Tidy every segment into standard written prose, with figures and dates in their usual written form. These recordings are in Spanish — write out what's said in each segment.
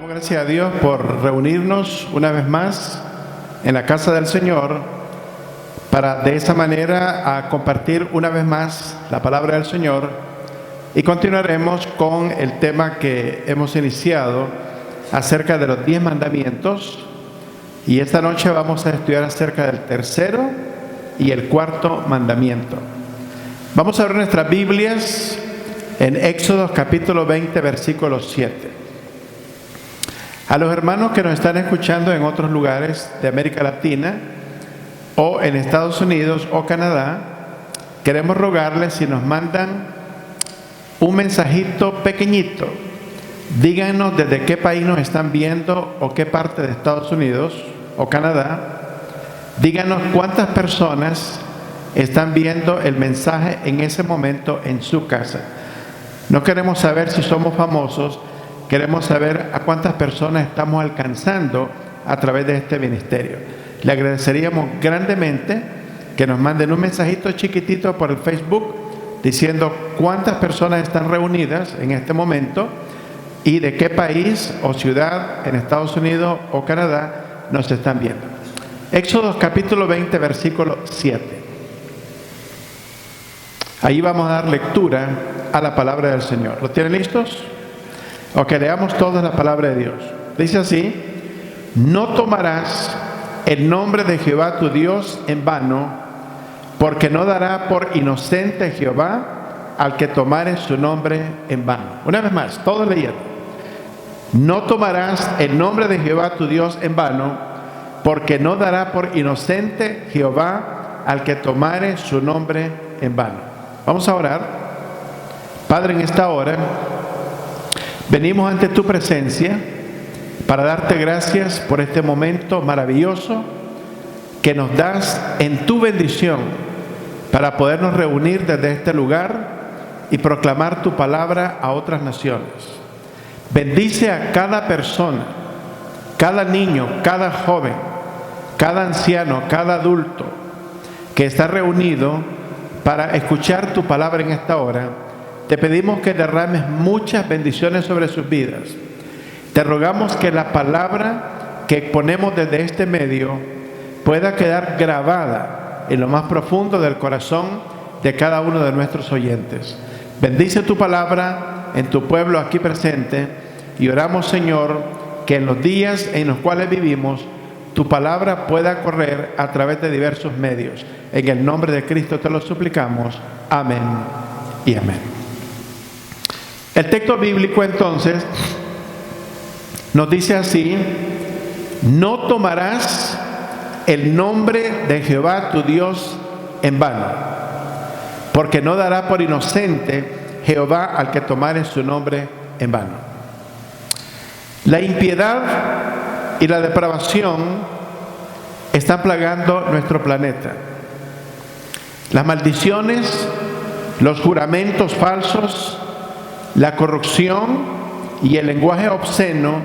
Damos gracias a Dios por reunirnos una vez más en la casa del Señor para de esa manera a compartir una vez más la palabra del Señor, y continuaremos con el tema que hemos iniciado acerca de los 10 mandamientos, y esta noche vamos a estudiar acerca del tercero y el cuarto mandamiento. Vamos a abrir nuestras Biblias en Éxodo capítulo 20 versículo 7. A los hermanos que nos están escuchando en otros lugares de América Latina o en Estados Unidos o Canadá, queremos rogarles, si nos mandan un mensajito pequeñito, díganos desde qué país nos están viendo o qué parte de Estados Unidos o Canadá. Díganos cuántas personas están viendo el mensaje en ese momento en su casa. No queremos saber si somos famosos, queremos saber a cuántas personas estamos alcanzando a través de este ministerio. Le agradeceríamos grandemente que nos manden un mensajito chiquitito por el Facebook diciendo cuántas personas están reunidas en este momento y de qué país o ciudad en Estados Unidos o Canadá nos están viendo. Éxodo capítulo 20 versículo 7. Ahí vamos a dar lectura a la palabra del Señor. ¿Lo tienen listos? Ok, leamos toda la palabra de Dios. Dice así: no tomarás el nombre de Jehová tu Dios en vano, porque no dará por inocente Jehová al que tomare su nombre en vano. Una vez más, todos leyendo. No tomarás el nombre de Jehová tu Dios en vano, porque no dará por inocente Jehová al que tomare su nombre en vano. Vamos a orar. Padre, en esta hora venimos ante tu presencia para darte gracias por este momento maravilloso que nos das en tu bendición para podernos reunir desde este lugar y proclamar tu palabra a otras naciones. Bendice a cada persona, cada niño, cada joven, cada anciano, cada adulto que está reunido para escuchar tu palabra en esta hora. Te pedimos que derrames muchas bendiciones sobre sus vidas. Te rogamos que la palabra que exponemos desde este medio pueda quedar grabada en lo más profundo del corazón de cada uno de nuestros oyentes. Bendice tu palabra en tu pueblo aquí presente, y oramos, Señor, que en los días en los cuales vivimos tu palabra pueda correr a través de diversos medios. En el nombre de Cristo te lo suplicamos. Amén y amén. El texto bíblico entonces nos dice así: no tomarás el nombre de Jehová tu Dios en vano, porque no dará por inocente Jehová al que tomare su nombre en vano. La impiedad y la depravación están plagando nuestro planeta. Las maldiciones, los juramentos falsos, la corrupción y el lenguaje obsceno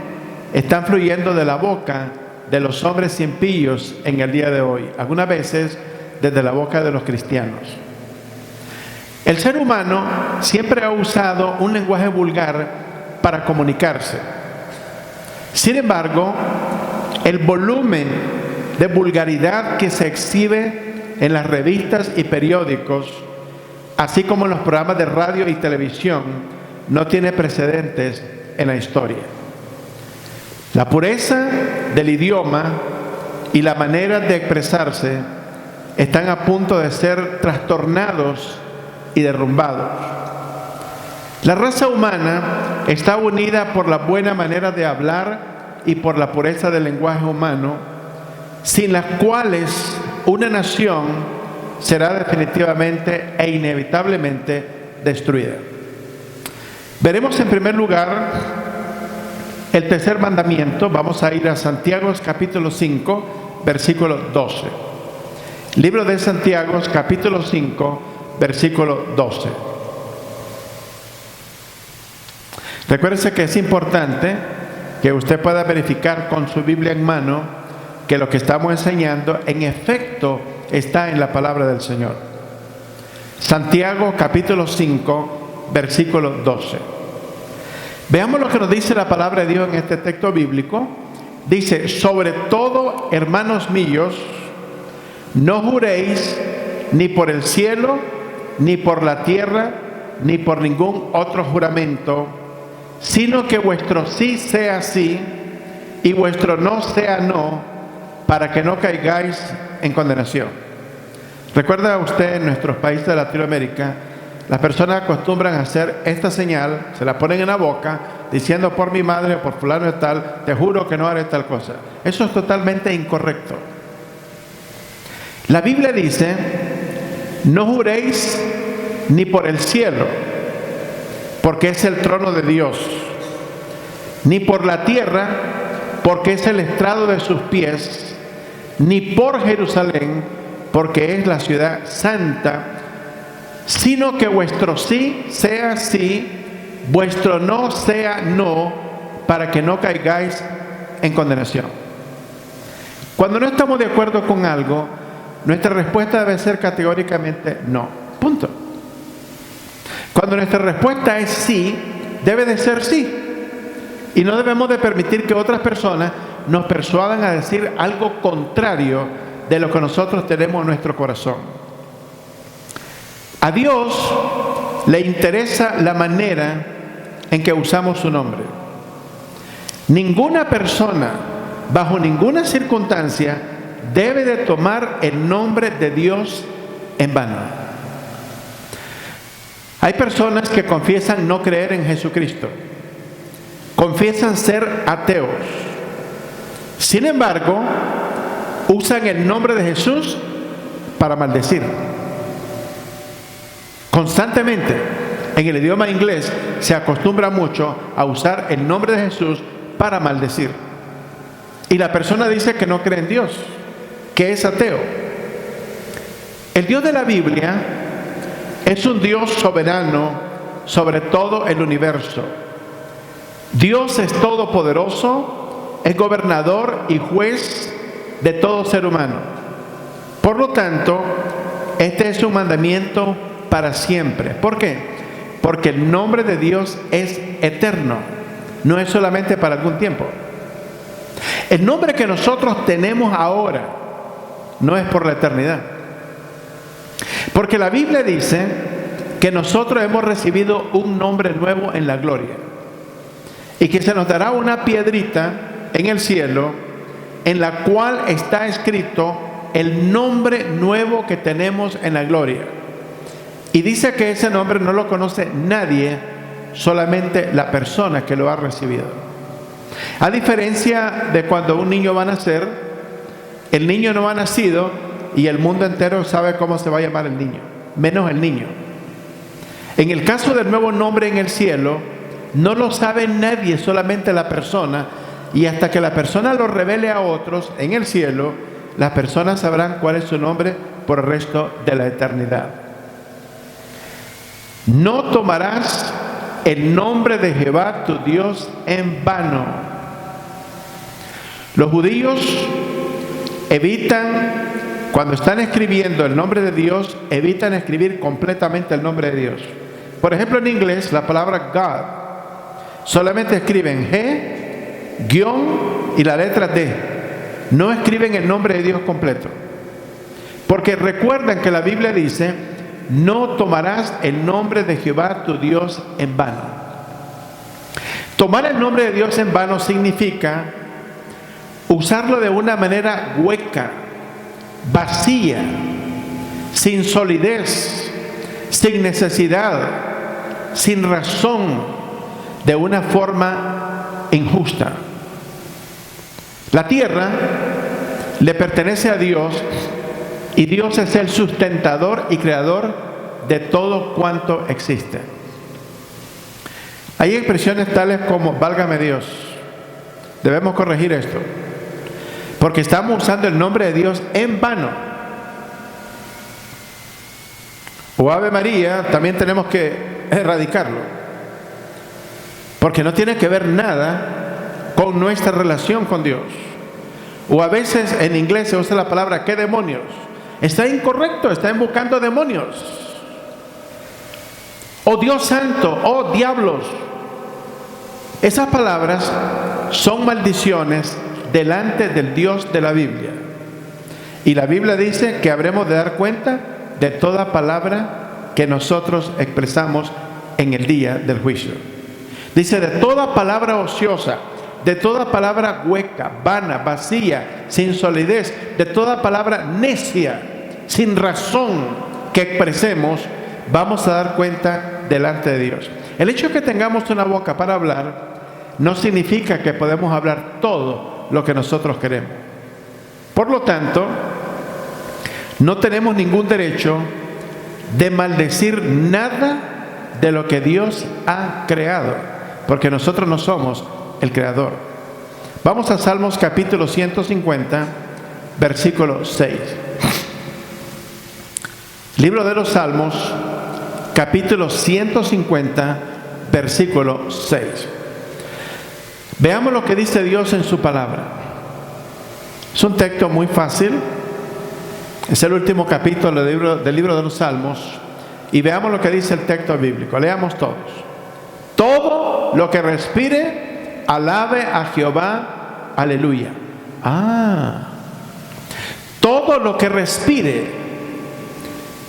están fluyendo de la boca de los hombres impíos en el día de hoy, algunas veces desde la boca de los cristianos. El ser humano siempre ha usado un lenguaje vulgar para comunicarse. Sin embargo, el volumen de vulgaridad que se exhibe en las revistas y periódicos, así como en los programas de radio y televisión, no tiene precedentes en la historia. La pureza del idioma y la manera de expresarse están a punto de ser trastornados y derrumbados. La raza humana está unida por la buena manera de hablar y por la pureza del lenguaje humano, sin las cuales una nación será definitivamente e inevitablemente destruida. Veremos en primer lugar el tercer mandamiento. Vamos a ir a Santiago capítulo 5, versículo 12. Libro de Santiago capítulo 5, versículo 12. Recuérdese que es importante que usted pueda verificar con su Biblia en mano que lo que estamos enseñando en efecto está en la palabra del Señor. Santiago capítulo 5, versículo 12. Veamos lo que nos dice la palabra de Dios en este texto bíblico. Dice: sobre todo, hermanos míos, no juréis ni por el cielo, ni por la tierra, ni por ningún otro juramento, sino que vuestro sí sea sí y vuestro no sea no, para que no caigáis en condenación. ¿Recuerda usted, en nuestros países de Latinoamérica, las personas acostumbran a hacer esta señal, se la ponen en la boca, diciendo: por mi madre o por fulano de tal, te juro que no haré tal cosa? Eso es totalmente incorrecto. La Biblia dice: no juréis ni por el cielo, porque es el trono de Dios, ni por la tierra, porque es el estrado de sus pies, ni por Jerusalén, porque es la ciudad santa, sino que vuestro sí sea sí, vuestro no sea no, para que no caigáis en condenación. Cuando no estamos de acuerdo con algo, nuestra respuesta debe ser categóricamente no. Punto. Cuando nuestra respuesta es sí, debe de ser sí. Y no debemos de permitir que otras personas nos persuadan a decir algo contrario de lo que nosotros tenemos en nuestro corazón. A Dios le interesa la manera en que usamos su nombre. Ninguna persona, bajo ninguna circunstancia, debe de tomar el nombre de Dios en vano. Hay personas que confiesan no creer en Jesucristo, confiesan ser ateos. Sin embargo, usan el nombre de Jesús para maldecir. Constantemente, en el idioma inglés se acostumbra mucho a usar el nombre de Jesús para maldecir. Y la persona dice que no cree en Dios, que es ateo. El Dios de la Biblia es un Dios soberano sobre todo el universo. Dios es todopoderoso, es gobernador y juez de todo ser humano. Por lo tanto, este es un mandamiento para siempre. ¿Por qué? Porque el nombre de Dios es eterno, no es solamente para algún tiempo. El nombre que nosotros tenemos ahora no es por la eternidad. Porque la Biblia dice que nosotros hemos recibido un nombre nuevo en la gloria y que se nos dará una piedrita en el cielo en la cual está escrito el nombre nuevo que tenemos en la gloria. Y dice que ese nombre no lo conoce nadie, solamente la persona que lo ha recibido. A diferencia de cuando un niño va a nacer, el niño no ha nacido y el mundo entero sabe cómo se va a llamar el niño, menos el niño. En el caso del nuevo nombre en el cielo, no lo sabe nadie, solamente la persona, y hasta que la persona lo revele a otros en el cielo, las personas sabrán cuál es su nombre por el resto de la eternidad. No tomarás el nombre de Jehová tu Dios en vano. Los judíos evitan, cuando están escribiendo el nombre de Dios, evitan escribir completamente el nombre de Dios. Por ejemplo, en inglés, la palabra God, solamente escriben G, guión y la letra D. No escriben el nombre de Dios completo. Porque recuerdan que la Biblia dice: no tomarás el nombre de Jehová tu Dios en vano. Tomar el nombre de Dios en vano significa usarlo de una manera hueca, vacía, sin solidez, sin necesidad, sin razón, de una forma injusta. La tierra le pertenece a Dios y Dios es el sustentador y creador de todo cuanto existe. Hay expresiones tales como válgame Dios. Debemos corregir esto, porque estamos usando el nombre de Dios en vano. O Ave María también tenemos que erradicarlo, porque no tiene que ver nada con nuestra relación con Dios. O a veces en inglés se usa la palabra ¿qué demonios? Está incorrecto, está invocando demonios. Oh Dios santo, oh diablos. Esas palabras son maldiciones delante del Dios de la Biblia. Y la Biblia dice que habremos de dar cuenta de toda palabra que nosotros expresamos en el día del juicio. Dice, de toda palabra ociosa, de toda palabra hueca, vana, vacía, sin solidez, de toda palabra necia, sin razón que expresemos, vamos a dar cuenta delante de Dios. El hecho de que tengamos una boca para hablar no significa que podemos hablar todo lo que nosotros queremos. Por lo tanto, no tenemos ningún derecho de maldecir nada de lo que Dios ha creado, porque nosotros no somos el creador. Vamos a Salmos capítulo 150, versículo 6. Libro de los Salmos, capítulo 150, versículo 6. Veamos lo que dice Dios en su palabra. Es un texto muy fácil. Es el último capítulo del libro de los Salmos. Y veamos lo que dice el texto bíblico. Leamos todos. Todo lo que respire, alabe a Jehová. Aleluya. Todo lo que respire.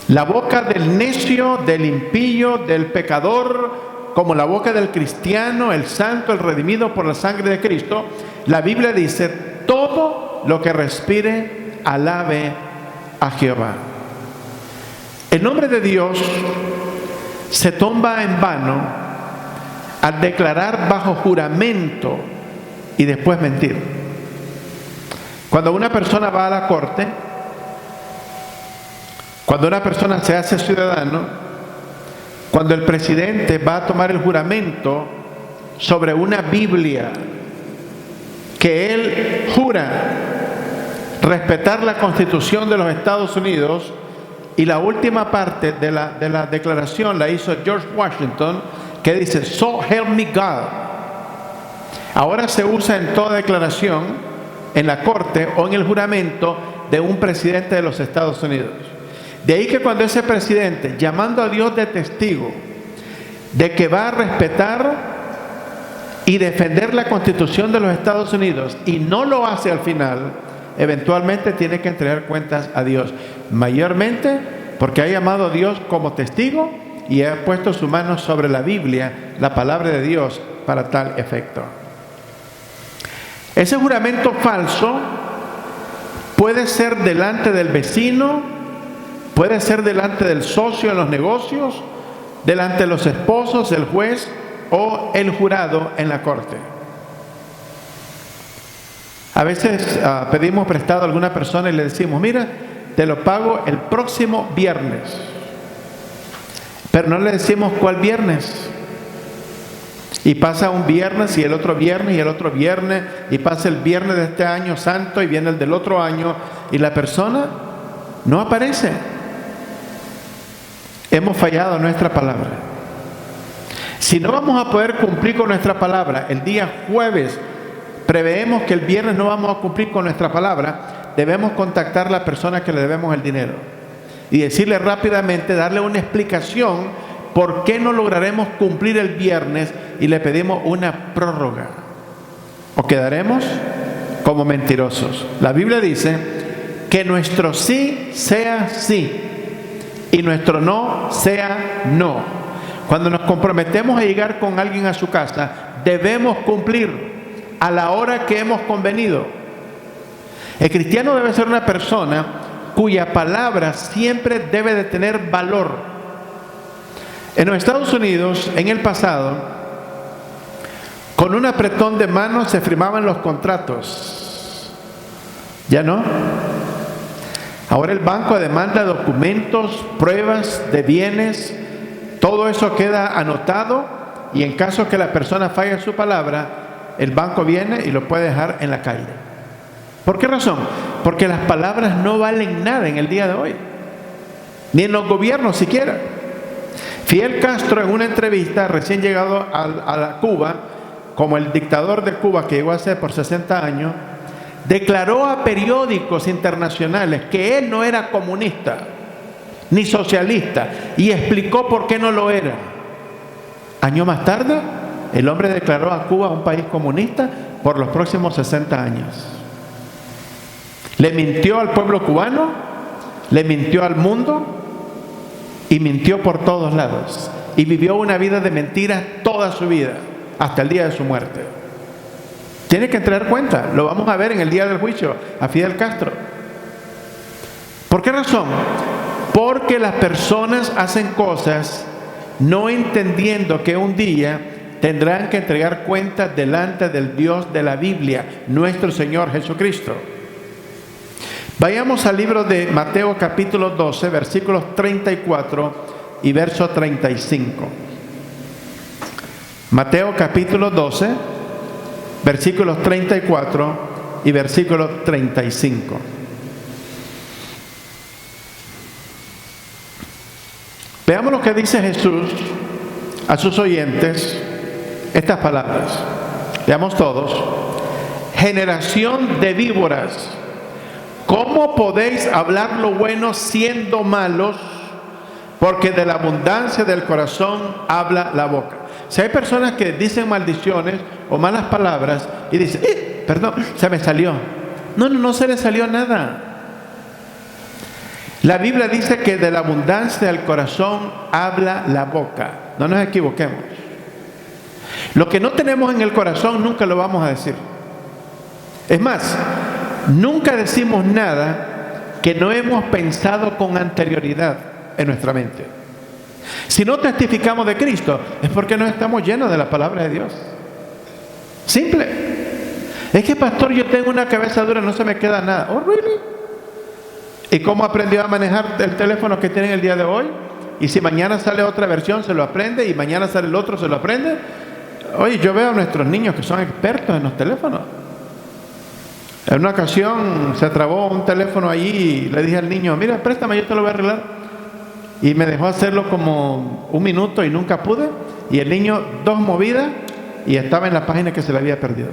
La boca del necio, del impío, del pecador, como la boca del cristiano, el santo, el redimido por la sangre de Cristo, la Biblia dice, todo lo que respire, alabe a Jehová. El nombre de Dios se toma en vano al declarar bajo juramento y después mentir. Cuando una persona va a la corte, cuando una persona se hace ciudadano, cuando el presidente va a tomar el juramento sobre una Biblia que él jura respetar la Constitución de los Estados Unidos, y la última parte de la declaración la hizo George Washington, que dice, so help me God. Ahora se usa en toda declaración, en la corte o en el juramento de un presidente de los Estados Unidos. De ahí que cuando ese presidente, llamando a Dios de testigo, de que va a respetar y defender la Constitución de los Estados Unidos, y no lo hace al final, eventualmente tiene que entregar cuentas a Dios. Mayormente porque ha llamado a Dios como testigo y ha puesto su mano sobre la Biblia, la palabra de Dios, para tal efecto. Ese juramento falso puede ser delante del vecino, puede ser delante del socio en los negocios, delante de los esposos, el juez o el jurado en la corte. A veces pedimos prestado a alguna persona y le decimos, mira, te lo pago el próximo viernes. Pero no le decimos cuál viernes. Y pasa un viernes y el otro viernes y el otro viernes, y pasa el viernes de este año santo y viene el del otro año, y la persona no aparece. Hemos fallado en nuestra palabra. Si no vamos a poder cumplir con nuestra palabra el día jueves, preveemos que el viernes no vamos a cumplir con nuestra palabra, debemos contactar a la persona que le debemos el dinero y decirle rápidamente, darle una explicación por qué no lograremos cumplir el viernes, y le pedimos una prórroga, o quedaremos como mentirosos. La Biblia dice que nuestro sí sea sí y nuestro no sea no. Cuando nos comprometemos a llegar con alguien a su casa, debemos cumplir a la hora que hemos convenido. El cristiano debe ser una persona cuya palabra siempre debe de tener valor. En los Estados Unidos, en el pasado, con un apretón de manos se firmaban los contratos. ¿Ya no? Ahora el banco demanda documentos, pruebas de bienes, todo eso queda anotado, y en caso que la persona falle su palabra, el banco viene y lo puede dejar en la calle. ¿Por qué razón? Porque las palabras no valen nada en el día de hoy, ni en los gobiernos siquiera. Fidel Castro, en una entrevista recién llegado a Cuba, como el dictador de Cuba que llegó a ser por 60 años, declaró a periódicos internacionales que él no era comunista ni socialista, y explicó por qué no lo era. Años más tarde el hombre declaró a Cuba un país comunista por los próximos 60 años. Le mintió al pueblo cubano, le mintió al mundo y mintió por todos lados. Y vivió una vida de mentiras toda su vida, hasta el día de su muerte. Tiene que tener cuenta, lo vamos a ver en el día del juicio a Fidel Castro. ¿Por qué razón? Porque las personas hacen cosas no entendiendo que un día tendrán que entregar cuentas delante del Dios de la Biblia, nuestro Señor Jesucristo. Vayamos al libro de Mateo capítulo 12, versículos 34 y verso 35. Mateo capítulo 12, versículos 34 y versículo 35. Veamos lo que dice Jesús a sus oyentes, estas palabras. Veamos todos. Generación de víboras, ¿cómo podéis hablar lo bueno siendo malos? Porque de la abundancia del corazón habla la boca. Si hay personas que dicen maldiciones o malas palabras y dicen, perdón, se me salió. No se le salió nada. La Biblia dice que de la abundancia del corazón habla la boca. No nos equivoquemos. Lo que no tenemos en el corazón nunca lo vamos a decir. Es más, nunca decimos nada que no hemos pensado con anterioridad en nuestra mente. Si no testificamos de Cristo, es porque no estamos llenos de la palabra de Dios. Simple. Es que, pastor, yo tengo una cabeza dura, no se me queda nada. Oh, really? ¿Y cómo aprendió a manejar el teléfono que tiene el día de hoy? Y si mañana sale otra versión, se lo aprende, y mañana sale el otro, se lo aprende. Oye, yo veo a nuestros niños que son expertos en los teléfonos. En una ocasión se trabó un teléfono allí y le dije al niño, mira, préstame, yo te lo voy a arreglar. Y me dejó hacerlo como 1 minuto y nunca pude. Y el niño, 2 movidas y estaba en la página que se le había perdido.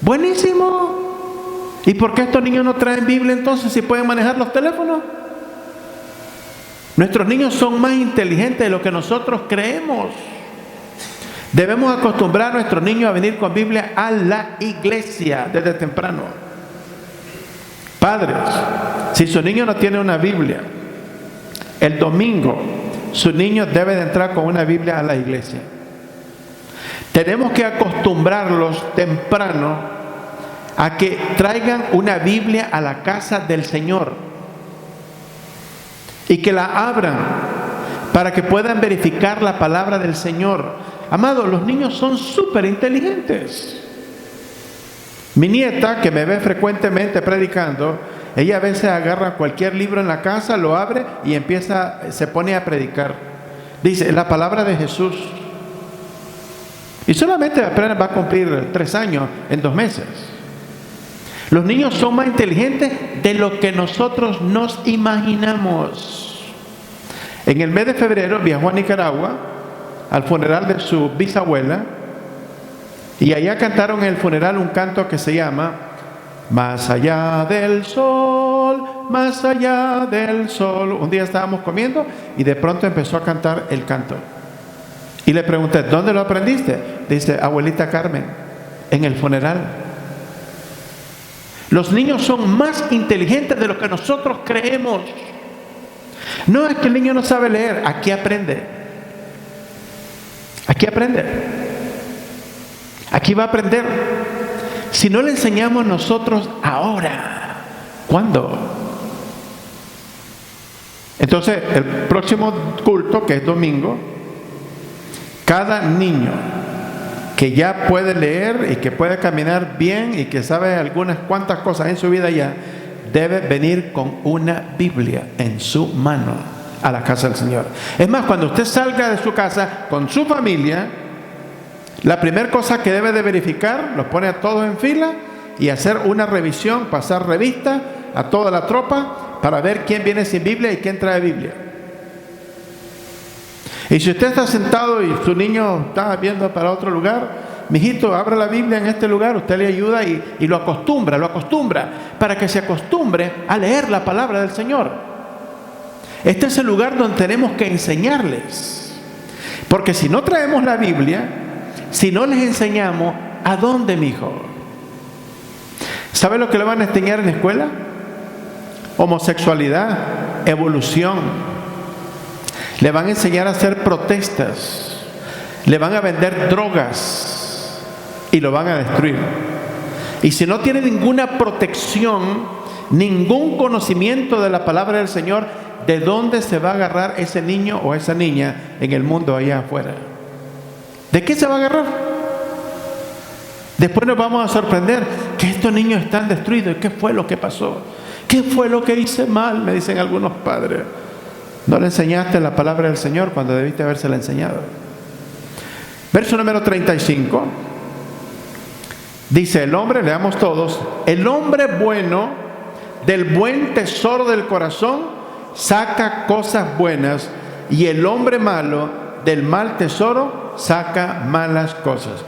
¡Buenísimo! ¿Y por qué estos niños no traen Biblia entonces si pueden manejar los teléfonos? Nuestros niños son más inteligentes de lo que nosotros creemos. Debemos acostumbrar a nuestros niños a venir con Biblia a la iglesia desde temprano. Padres, si su niño no tiene una Biblia, el domingo su niño debe de entrar con una Biblia a la iglesia. Tenemos que acostumbrarlos temprano a que traigan una Biblia a la casa del Señor y que la abran para que puedan verificar la palabra del Señor. Amados, los niños son súper inteligentes. Mi nieta, que me ve frecuentemente predicando, ella a veces agarra cualquier libro en la casa, lo abre y se pone a predicar. Dice, la palabra de Jesús. Y solamente apenas va a cumplir 3 años en 2 meses. Los niños son más inteligentes de lo que nosotros nos imaginamos. En el mes de febrero viajó a Nicaragua al funeral de su bisabuela y allá cantaron en el funeral un canto que se llama Más allá del sol, más allá del sol. Un día estábamos comiendo y de pronto empezó a cantar el canto. Y le pregunté, ¿dónde lo aprendiste? Dice, abuelita Carmen, en el funeral. Los niños son más inteligentes de lo que nosotros creemos. No es que el niño no sabe leer, aquí aprende. Aquí aprende. Aquí va a aprender. Si no le enseñamos nosotros ahora, ¿cuándo? Entonces, el próximo culto, que es domingo, cada niño que ya puede leer y que puede caminar bien y que sabe algunas cuantas cosas en su vida ya, debe venir con una Biblia en su mano a la casa del Señor. Es más, cuando usted salga de su casa con su familia, la primera cosa que debe de verificar, los pone a todos en fila y hacer una revisión, pasar revista a toda la tropa para ver quién viene sin Biblia y quién trae Biblia. Y si usted está sentado y su niño está viendo para otro lugar, mijito, abra la Biblia en este lugar, usted le ayuda y lo acostumbra para que se acostumbre a leer la palabra del Señor. Este es el lugar donde tenemos que enseñarles, porque si no traemos la Biblia, Si no les enseñamos, ¿a dónde, mijo? ¿Sabe lo que le van a enseñar en la escuela? Homosexualidad, evolución. Le van a enseñar a hacer protestas. Le van a vender drogas y lo van a destruir. Y si no tiene ninguna protección, ningún conocimiento de la palabra del Señor, ¿de dónde se va a agarrar ese niño o esa niña en el mundo allá afuera? ¿De qué se va a agarrar? Después nos vamos a sorprender que estos niños están destruidos. ¿Qué fue lo que pasó? ¿Qué fue lo que hice mal? Me dicen algunos padres. No le enseñaste la palabra del Señor cuando debiste habérsela enseñado. Verso número 35. Dice el hombre, leamos todos, el hombre bueno del buen tesoro del corazón saca cosas buenas, y el hombre malo del mal tesoro saca malas cosas.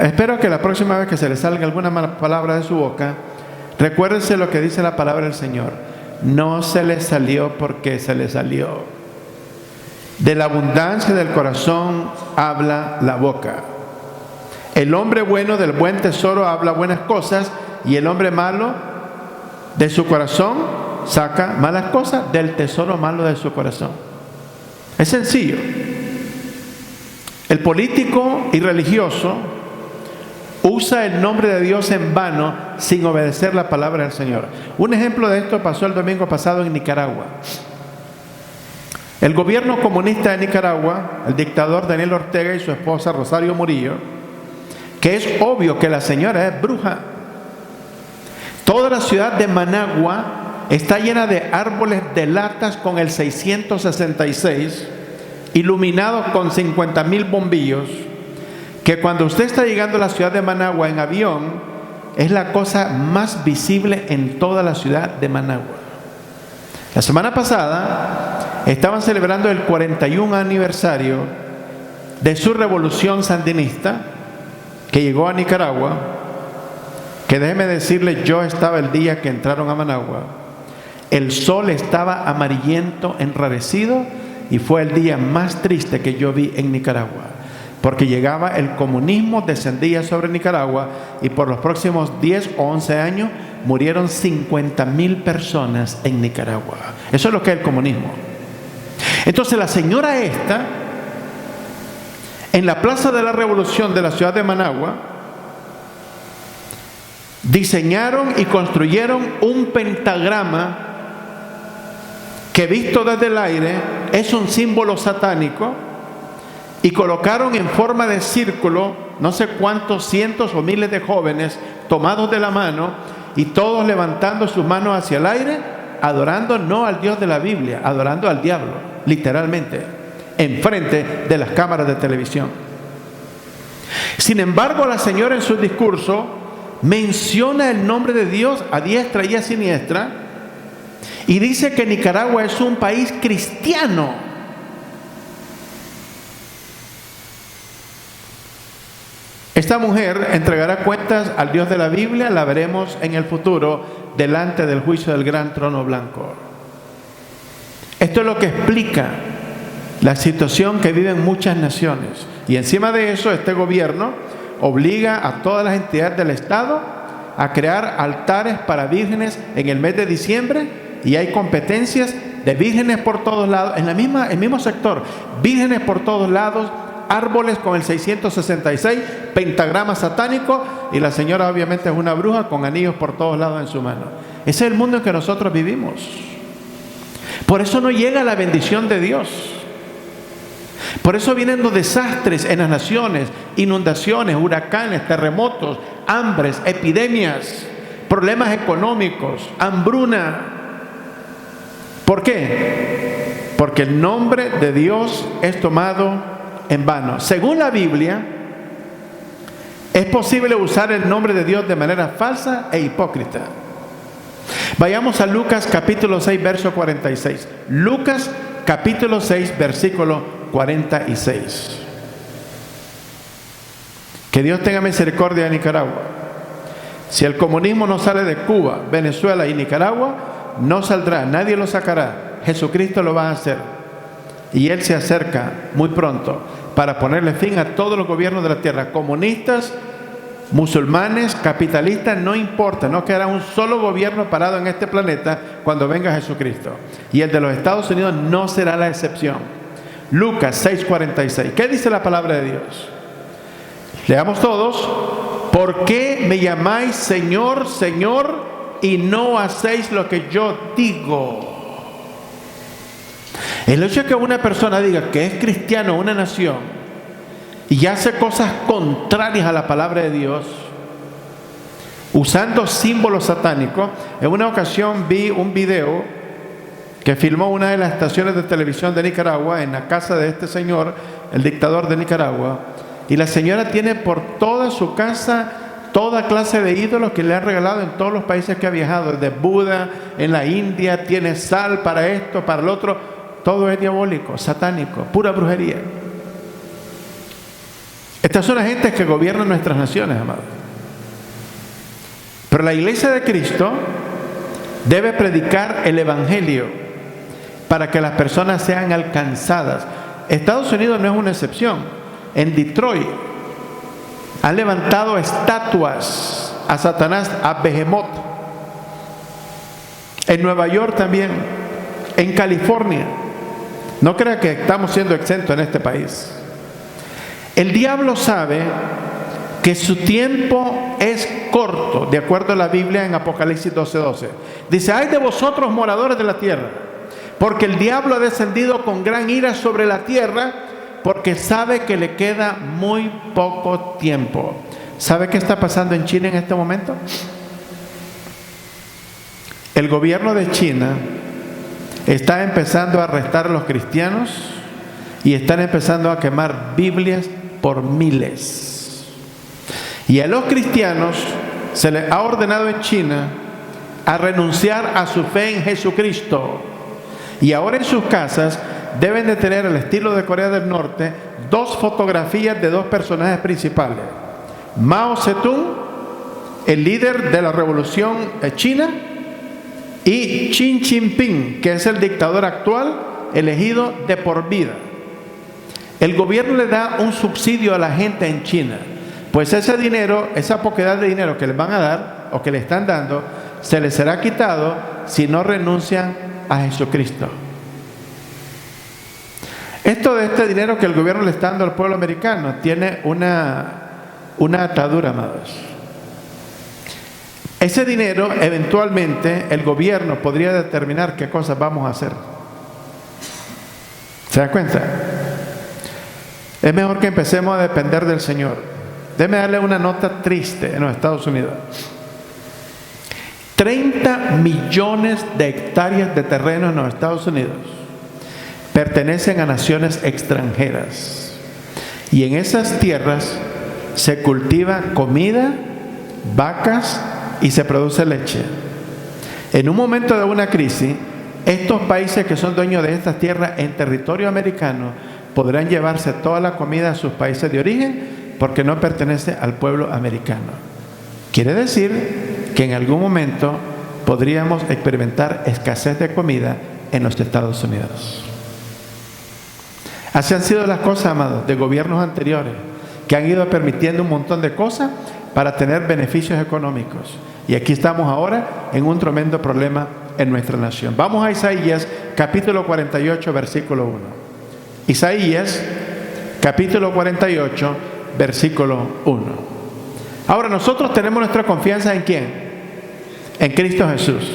Espero que la próxima vez que se le salga alguna mala palabra de su boca, recuérdense lo que dice la palabra del Señor. No se le salió porque se le salió. De la abundancia del corazón habla la boca. El hombre bueno del buen tesoro habla buenas cosas, y el hombre malo de su corazón saca malas cosas del tesoro malo de su corazón. Es sencillo. El político y religioso usa el nombre de Dios en vano sin obedecer la palabra del Señor. Un ejemplo de esto pasó el domingo pasado en Nicaragua. El gobierno comunista de Nicaragua, el dictador Daniel Ortega y su esposa Rosario Murillo, que es obvio que la señora es bruja. Toda la ciudad de Managua está llena de árboles de latas con el 666, iluminados con 50,000 bombillos, que cuando usted está llegando a la ciudad de Managua en avión, es la cosa más visible en toda la ciudad de Managua. La semana pasada estaban celebrando el 41 aniversario de su revolución sandinista, que llegó a Nicaragua, que déjeme decirle, yo estaba el día que entraron a Managua. El sol estaba amarillento, enrarecido, y fue el día más triste que yo vi en Nicaragua, porque llegaba el comunismo, descendía sobre Nicaragua, y por los próximos 10 o 11 años murieron 50,000 personas en Nicaragua. Eso es lo que es el comunismo. Entonces la señora esta, en la Plaza de la Revolución de la ciudad de Managua, diseñaron y construyeron un pentagrama que, visto desde el aire, es un símbolo satánico, y colocaron en forma de círculo no sé cuántos cientos o miles de jóvenes tomados de la mano, y todos levantando sus manos hacia el aire, adorando no al Dios de la Biblia, adorando al diablo, literalmente, enfrente de las cámaras de televisión. Sin embargo, la señora en su discurso menciona el nombre de Dios a diestra y a siniestra, y dice que Nicaragua es un país cristiano. Esta mujer entregará cuentas al Dios de la Biblia, la veremos en el futuro delante del juicio del gran trono blanco. Esto es lo que explica la situación que viven muchas naciones. Y encima de eso, este gobierno obliga a todas las entidades del Estado a crear altares para vírgenes en el mes de diciembre, y hay competencias de vírgenes por todos lados, en el mismo sector, vírgenes por todos lados, árboles con el 666, pentagrama satánico, y la señora obviamente es una bruja con anillos por todos lados en su mano. Ese es el mundo en que nosotros vivimos. Por eso no llega la bendición de Dios. Por eso vienen los desastres en las naciones, inundaciones, huracanes, terremotos, hambres, epidemias, problemas económicos, hambruna. ¿Por qué? Porque el nombre de Dios es tomado en vano. Según la Biblia, es posible usar el nombre de Dios de manera falsa e hipócrita. Vayamos a Lucas capítulo 6, verso 46. Lucas capítulo 6, versículo 46. Que Dios tenga misericordia de Nicaragua. Si el comunismo no sale de Cuba, Venezuela y Nicaragua, no saldrá, nadie lo sacará. Jesucristo lo va a hacer. Y Él se acerca muy pronto para ponerle fin a todos los gobiernos de la tierra, comunistas, musulmanes, capitalistas, no importa, no quedará un solo gobierno parado en este planeta cuando venga Jesucristo. Y el de los Estados Unidos no será la excepción. Lucas 6:46. ¿Qué dice la palabra de Dios? Leamos todos. ¿Por qué me llamáis Señor, Señor, y no hacéis lo que yo digo? El hecho de que una persona diga que es cristiano, una nación, y hace cosas contrarias a la palabra de Dios, usando símbolos satánicos. En una ocasión vi un video que filmó una de las estaciones de televisión de Nicaragua en la casa de este señor, el dictador de Nicaragua, y la señora tiene por toda su casa toda clase de ídolos que le han regalado en todos los países que ha viajado, desde Buda, en la India, tiene sal para esto, para lo otro. Todo es diabólico, satánico, pura brujería. Estas son las gentes que gobiernan nuestras naciones, amados. Pero la iglesia de Cristo debe predicar el evangelio para que las personas sean alcanzadas. Estados Unidos no es una excepción. En Detroit han levantado estatuas a Satanás, a Behemoth. En Nueva York también, en California. No crea que estamos siendo exentos en este país. El diablo sabe que su tiempo es corto, de acuerdo a la Biblia en Apocalipsis 12:12. Dice: ay de vosotros, moradores de la tierra, porque el diablo ha descendido con gran ira sobre la tierra, porque sabe que le queda muy poco tiempo. ¿Sabe qué está pasando en China en este momento? El gobierno de China está empezando a arrestar a los cristianos y están empezando a quemar Biblias por miles. Y a los cristianos se les ha ordenado en China a renunciar a su fe en Jesucristo. Y ahora en sus casas deben de tener, al estilo de Corea del Norte, 2 fotografías de 2 personajes principales: Mao Zedong, el líder de la revolución china, y Xi Jinping, que es el dictador actual elegido de por vida. El gobierno le da un subsidio a la gente en China, pues ese dinero, esa poquedad de dinero que les van a dar o que le están dando, se les será quitado si no renuncian a Jesucristo. Esto de este dinero que el gobierno le está dando al pueblo americano tiene una atadura, amados. Ese dinero, eventualmente, el gobierno podría determinar qué cosas vamos a hacer. ¿Se dan cuenta? Es mejor que empecemos a depender del Señor. Déjeme darle una nota triste en los Estados Unidos. 30 millones de hectáreas de terreno en los Estados Unidos pertenecen a naciones extranjeras. Y en esas tierras se cultiva comida, vacas, y se produce leche. En un momento de una crisis, estos países que son dueños de estas tierras en territorio americano podrán llevarse toda la comida a sus países de origen porque no pertenece al pueblo americano. Quiere decir que en algún momento podríamos experimentar escasez de comida en los Estados Unidos. Así han sido las cosas, amados, de gobiernos anteriores, que han ido permitiendo un montón de cosas para tener beneficios económicos. Y aquí estamos ahora en un tremendo problema en nuestra nación. Vamos a Isaías capítulo 48, versículo 1. Isaías capítulo 48, versículo 1. Ahora nosotros tenemos nuestra confianza ¿en quién? En Cristo Jesús.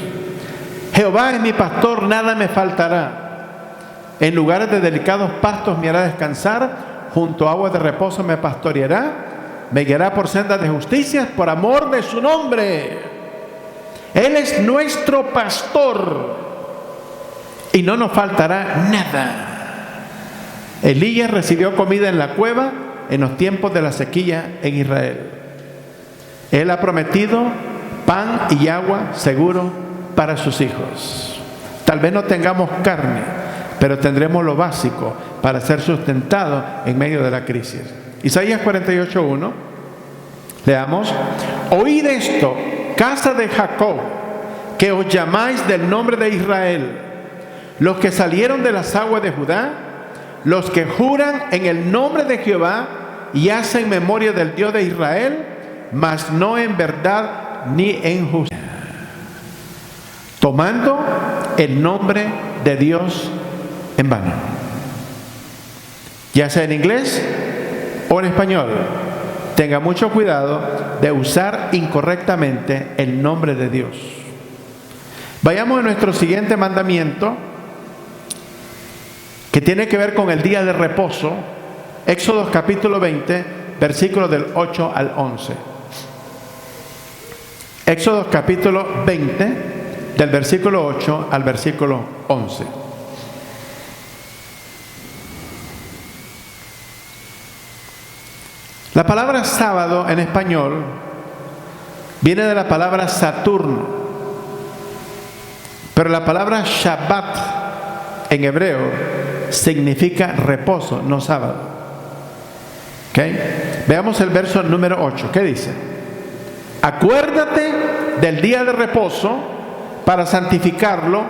Jehová es mi pastor, nada me faltará. En lugares de delicados pastos me hará descansar, junto a aguas de reposo me pastoreará. Me guiará por sendas de justicia por amor de su nombre. Él es nuestro pastor y no nos faltará nada. Elías recibió comida en la cueva en los tiempos de la sequía en Israel. Él ha prometido pan y agua seguro para sus hijos. Tal vez no tengamos carne, pero tendremos lo básico para ser sustentados en medio de la crisis. Isaías 48:1, leamos: oíd esto, casa de Jacob, que os llamáis del nombre de Israel, los que salieron de las aguas de Judá, los que juran en el nombre de Jehová y hacen memoria del Dios de Israel, mas no en verdad ni en justicia, tomando el nombre de Dios en vano. Ya sea en inglés o en español, tenga mucho cuidado de usar incorrectamente el nombre de Dios. Vayamos a nuestro siguiente mandamiento, que tiene que ver con el día de reposo. Éxodo capítulo 20, versículos del 8 al 11. Éxodo capítulo 20, del versículo 8 al versículo 11. La palabra sábado en español viene de la palabra Saturno, pero la palabra Shabbat en hebreo significa reposo, no sábado. ¿Okay? Veamos el verso número 8. ¿Qué dice? Acuérdate del día de reposo para santificarlo.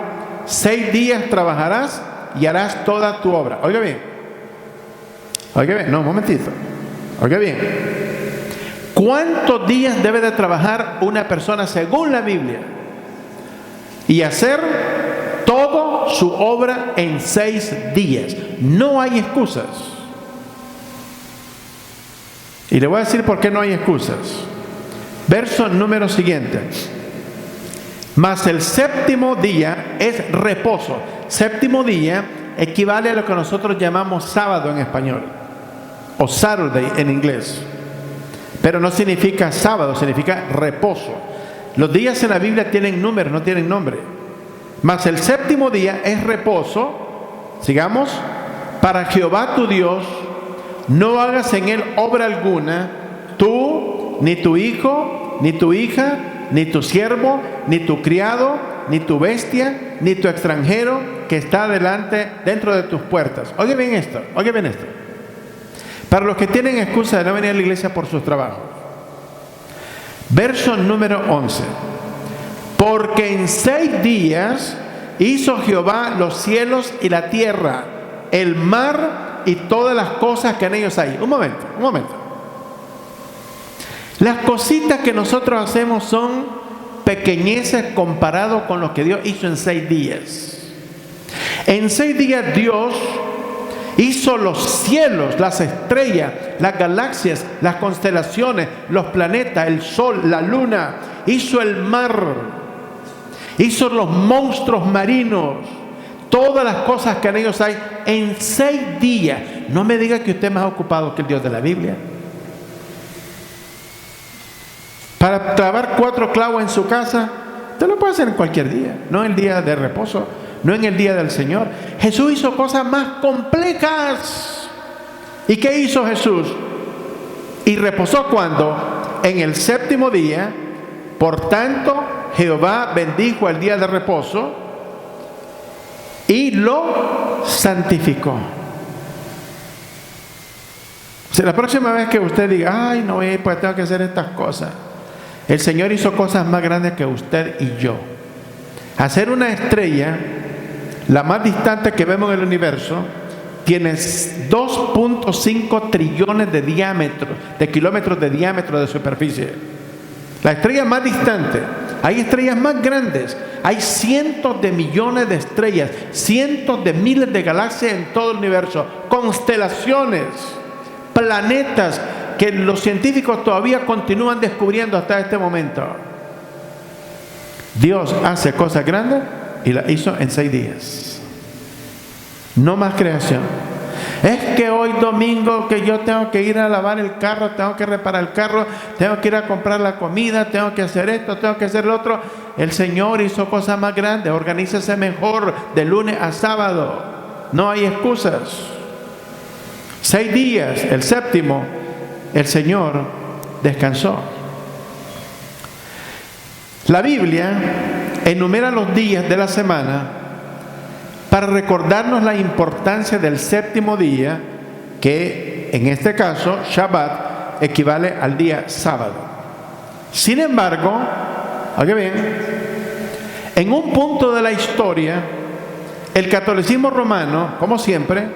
6 días trabajarás y harás toda tu obra. Oiga bien. Oiga bien. No, un momentito. Oiga bien. ¿Cuántos días debe de trabajar una persona según la Biblia? Y hacer toda su obra en 6 días. No hay excusas. Y le voy a decir por qué no hay excusas. Verso número siguiente. Mas el séptimo día es reposo. Séptimo día equivale a lo que nosotros llamamos sábado en español, o Saturday en inglés. Pero no significa sábado, significa reposo. Los días en la Biblia tienen números, no tienen nombre. Mas el séptimo día es reposo, sigamos, para Jehová tu Dios. No hagas en él obra alguna, tú, ni tu hijo, ni tu hija, ni tu siervo, ni tu criado, ni tu bestia, ni tu extranjero que está dentro de tus puertas. Oye bien esto, oye bien esto. Para los que tienen excusa de no venir a la iglesia por sus trabajos. Verso número 11. Porque en 6 días hizo Jehová los cielos y la tierra, el mar y todas las cosas que en ellos hay. Un momento. Las cositas que nosotros hacemos son pequeñeces comparado con lo que Dios hizo en 6 días. En 6 días Dios hizo los cielos, las estrellas, las galaxias, las constelaciones, los planetas, el sol, la luna. Hizo el mar. Hizo los monstruos marinos. Todas las cosas que en ellos hay en 6 días. No me diga que usted es más ocupado que el Dios de la Biblia. Para clavar 4 clavos en su casa, usted lo puede hacer en cualquier día, no en el día de reposo, no en el día del Señor. Jesús hizo cosas más complejas. ¿Y qué hizo Jesús? Y reposó cuando en el séptimo día. Por tanto, Jehová bendijo el día de reposo y lo santificó. O sea, la próxima vez que usted diga, ay, no, pues tengo que hacer estas cosas. El Señor hizo cosas más grandes que usted y yo. Hacer una estrella, la más distante que vemos en el universo, tiene 2.5 trillones de diámetro, de kilómetros de diámetro de superficie. La estrella más distante. Hay estrellas más grandes. Hay cientos de millones de estrellas, cientos de miles de galaxias en todo el universo, constelaciones, planetas que los científicos todavía continúan descubriendo hasta este momento. Dios hace cosas grandes y las hizo en 6 días. No más creación. Es que hoy domingo que yo tengo que ir a lavar el carro, tengo que reparar el carro, tengo que ir a comprar la comida, tengo que hacer esto, tengo que hacer lo otro. El Señor hizo cosas más grandes. Organícese mejor de lunes a sábado. No hay excusas. 6 días, el séptimo, el Señor descansó. La Biblia enumera los días de la semana para recordarnos la importancia del séptimo día, que en este caso, Shabbat, equivale al día sábado. Sin embargo, oiga bien, en un punto de la historia, el catolicismo romano, como siempre,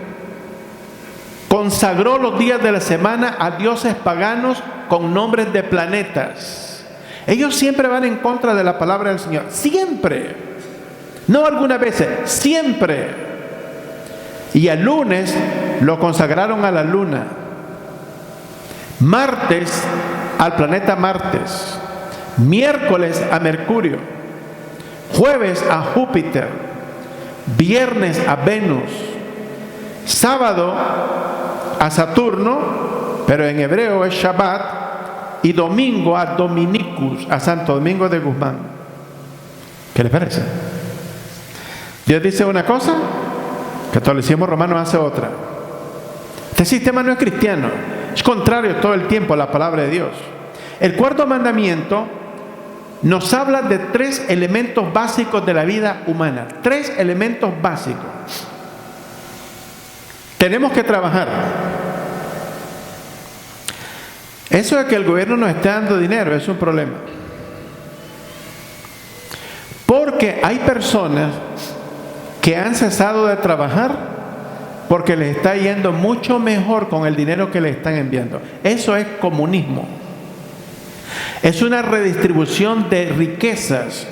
consagró los días de la semana a dioses paganos con nombres de planetas. Ellos siempre van en contra de la palabra del Señor. Siempre. No algunas veces, siempre. Y el lunes lo consagraron a la luna. Martes al planeta Martes. Miércoles a Mercurio. Jueves a Júpiter. Viernes a Venus. Sábado a Saturno, pero en hebreo es Shabbat, y domingo a Dominicus, a Santo Domingo de Guzmán. ¿Qué les parece? Dios dice una cosa, catolicismo romano hace otra. Este sistema no es cristiano, es contrario todo el tiempo a la palabra de Dios. El cuarto mandamiento nos habla de 3 elementos básicos de la vida humana. 3 elementos básicos. Tenemos que trabajar. Eso de que el gobierno nos esté dando dinero es un problema. Porque hay personas que han cesado de trabajar porque les está yendo mucho mejor con el dinero que les están enviando. Eso es comunismo. Es una redistribución de riquezas.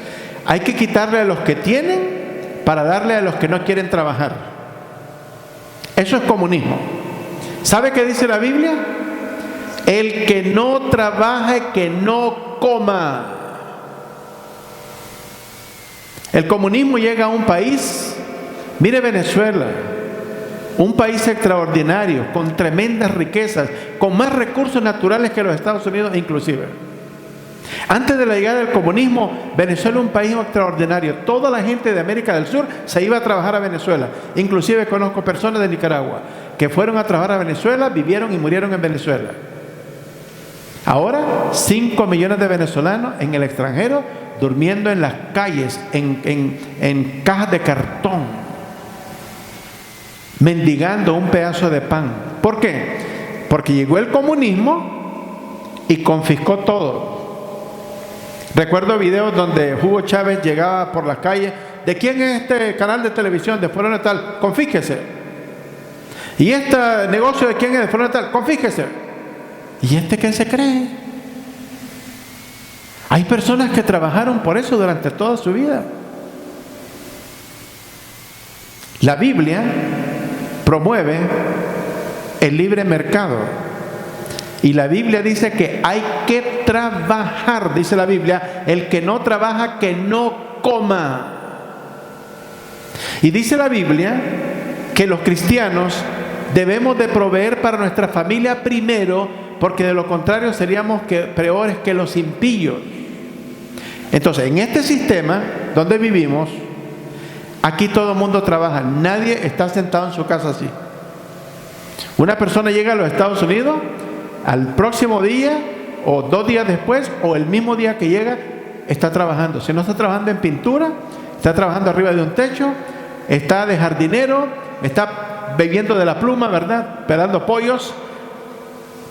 Hay que quitarle a los que tienen para darle a los que no quieren trabajar. Eso es comunismo. ¿Sabe qué dice la Biblia? El que no trabaje, que no coma. El comunismo llega a un país, mire Venezuela, un país extraordinario, con tremendas riquezas, con más recursos naturales que los Estados Unidos inclusive. Antes de la llegada del comunismo, Venezuela era un país extraordinario. Toda la gente de América del Sur se iba a trabajar a Venezuela. Inclusive conozco personas de Nicaragua que fueron a trabajar a Venezuela, vivieron y murieron en Venezuela. Ahora, 5 millones de venezolanos en el extranjero, durmiendo en las calles, en cajas de cartón, mendigando un pedazo de pan. ¿Por qué? Porque llegó el comunismo y confiscó todo. Recuerdo videos donde Hugo Chávez llegaba por las calles. ¿De quién es este canal de televisión? De fulano de tal, confísquese. ¿Y este negocio de quién es? De fulano de tal, confísquese. ¿Y este qué se cree? Hay personas que trabajaron por eso durante toda su vida. La Biblia promueve el libre mercado. Y la Biblia dice que hay que trabajar, dice la Biblia, el que no trabaja, que no coma. Y dice la Biblia que los cristianos debemos de proveer para nuestra familia primero, porque de lo contrario seríamos peores que los impíos. Entonces, en este sistema donde vivimos, aquí todo el mundo trabaja, nadie está sentado en su casa así. Una persona llega a los Estados Unidos, al próximo día o 2 días después o el mismo día que llega está trabajando. Si no está trabajando en pintura, está trabajando arriba de un techo, está de jardinero, está bebiendo de la pluma, ¿verdad? Pelando pollos.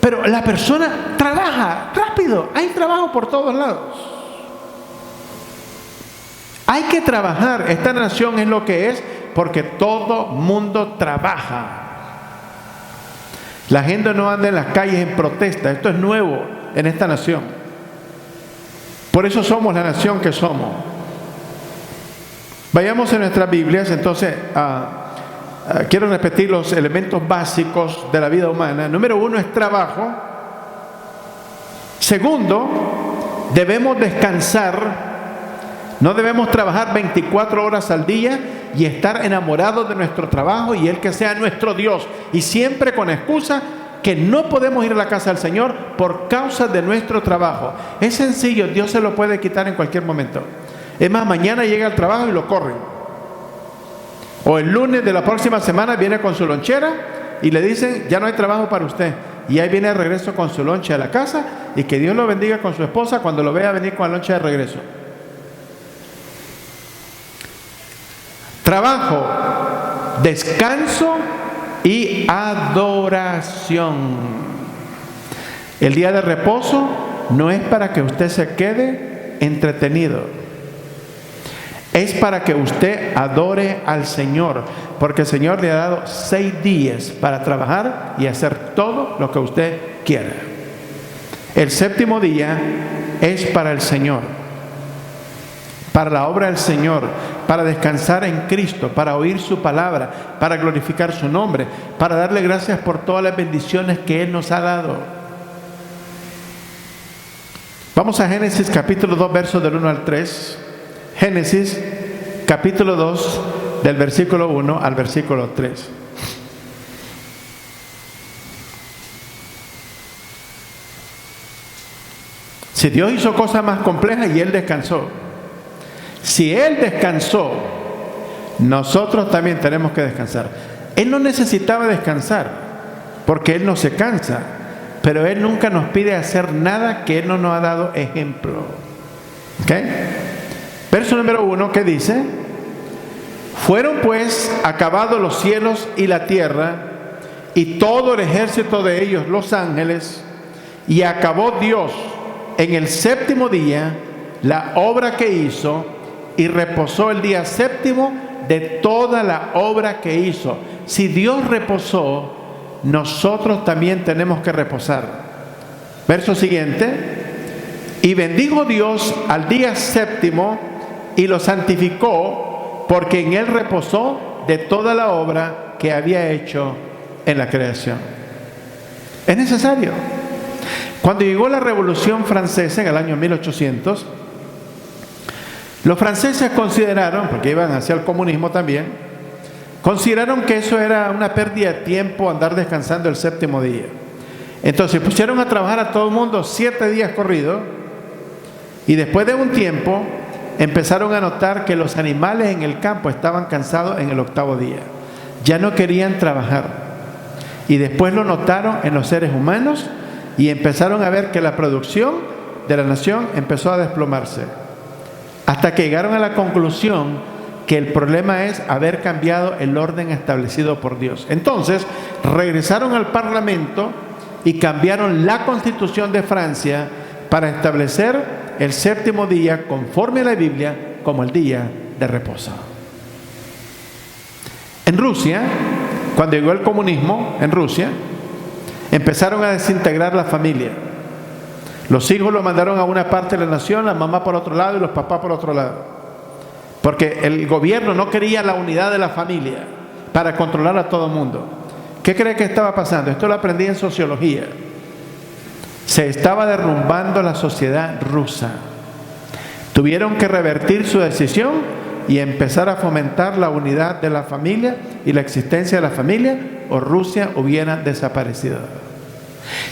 Pero la persona trabaja rápido. Hay trabajo por todos lados. Hay que trabajar. Esta nación es lo que es porque todo mundo trabaja. La gente no anda en las calles en protesta. Esto es nuevo en esta nación. Por eso somos la nación que somos. Vayamos en nuestras Biblias. Entonces, quiero repetir los elementos básicos de la vida humana. Número 1 es trabajo. Segundo, debemos descansar. No debemos trabajar 24 horas al día y estar enamorados de nuestro trabajo y Él que sea nuestro Dios. Y siempre con excusa que no podemos ir a la casa del Señor por causa de nuestro trabajo. Es sencillo, Dios se lo puede quitar en cualquier momento. Es más, mañana llega al trabajo y lo corren. O el lunes de la próxima semana viene con su lonchera y le dicen, ya no hay trabajo para usted. Y ahí viene de regreso con su lonche a la casa y que Dios lo bendiga con su esposa cuando lo vea venir con la loncha de regreso. Trabajo, descanso y adoración. El día de reposo no es para que usted se quede entretenido. Es para que usted adore al Señor, porque el Señor le ha dado 6 días para trabajar y hacer todo lo que usted quiera. El 7º día es para el Señor, para la obra del Señor, para descansar en Cristo, para oír su palabra, para glorificar su nombre, para darle gracias por todas las bendiciones que Él nos ha dado. Vamos a Génesis capítulo 2, versos del 1 al 3. Génesis capítulo 2, del versículo 1 al versículo 3. Si Dios hizo cosas más complejas y Él descansó. Si Él descansó, nosotros también tenemos que descansar. Él no necesitaba descansar, porque Él no se cansa, pero Él nunca nos pide hacer nada que Él no nos ha dado ejemplo. ¿Ok? Verso número 1, ¿qué dice? Fueron pues acabados los cielos y la tierra, y todo el ejército de ellos, los ángeles, y acabó Dios en el 7º día la obra que hizo, y reposó el día 7º de toda la obra que hizo. Si Dios reposó, nosotros también tenemos que reposar. Verso siguiente. Y bendijo Dios al día 7º y lo santificó, porque en él reposó de toda la obra que había hecho en la creación. Es necesario. Cuando llegó la Revolución Francesa en el año 1800, los franceses consideraron, porque iban hacia el comunismo también, consideraron que eso era una pérdida de tiempo andar descansando el 7º día. Entonces pusieron a trabajar a todo el mundo 7 días corridos, y después de un tiempo empezaron a notar que los animales en el campo estaban cansados en el 8º día. Ya no querían trabajar. Y después lo notaron en los seres humanos y empezaron a ver que la producción de la nación empezó a desplomarse. Hasta que llegaron a la conclusión que el problema es haber cambiado el orden establecido por Dios. Entonces regresaron al Parlamento y cambiaron la Constitución de Francia para establecer el 7º día, conforme a la Biblia, como el día de reposo. En Rusia, cuando llegó el comunismo en Rusia, empezaron a desintegrar la familia. Los hijos los mandaron a una parte de la nación, la mamá por otro lado y los papás por otro lado. Porque el gobierno no quería la unidad de la familia para controlar a todo el mundo. ¿Qué cree que estaba pasando? Esto lo aprendí en sociología. Se estaba derrumbando la sociedad rusa. Tuvieron que revertir su decisión y empezar a fomentar la unidad de la familia y la existencia de la familia, o Rusia hubiera desaparecido.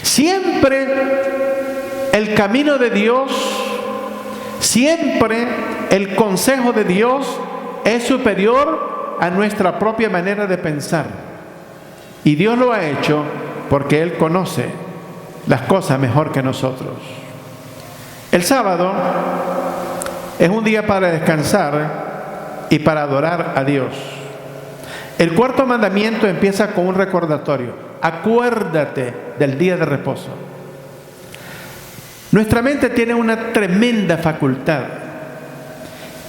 Siempre el camino de Dios, siempre el consejo de Dios es superior a nuestra propia manera de pensar. Y Dios lo ha hecho porque Él conoce las cosas mejor que nosotros. El sábado es un día para descansar y para adorar a Dios. El 4º mandamiento empieza con un recordatorio: acuérdate del día de reposo. Nuestra mente tiene una tremenda facultad.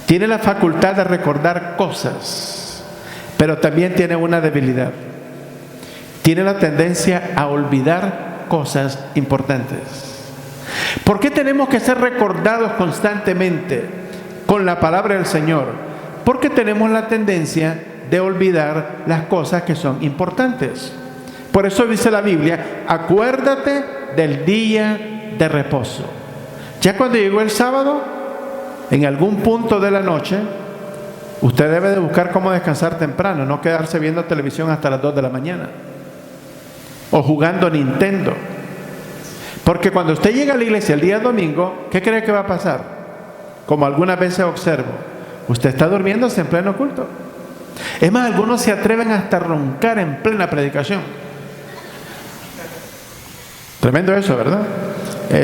Tiene la facultad de recordar cosas, pero también tiene una debilidad. Tiene la tendencia a olvidar cosas importantes. ¿Por qué tenemos que ser recordados constantemente con la palabra del Señor? Porque tenemos la tendencia de olvidar las cosas que son importantes. Por eso dice la Biblia: acuérdate del día de reposo. Ya cuando llegó el sábado, en algún punto de la noche, usted debe de buscar cómo descansar temprano, no quedarse viendo televisión hasta las 2 de la mañana o jugando Nintendo. Porque cuando usted llega a la iglesia el día domingo, ¿qué cree que va a pasar? Como algunas veces observo, usted está durmiéndose en pleno culto. Es más, algunos se atreven hasta a roncar en plena predicación. Tremendo eso, ¿verdad?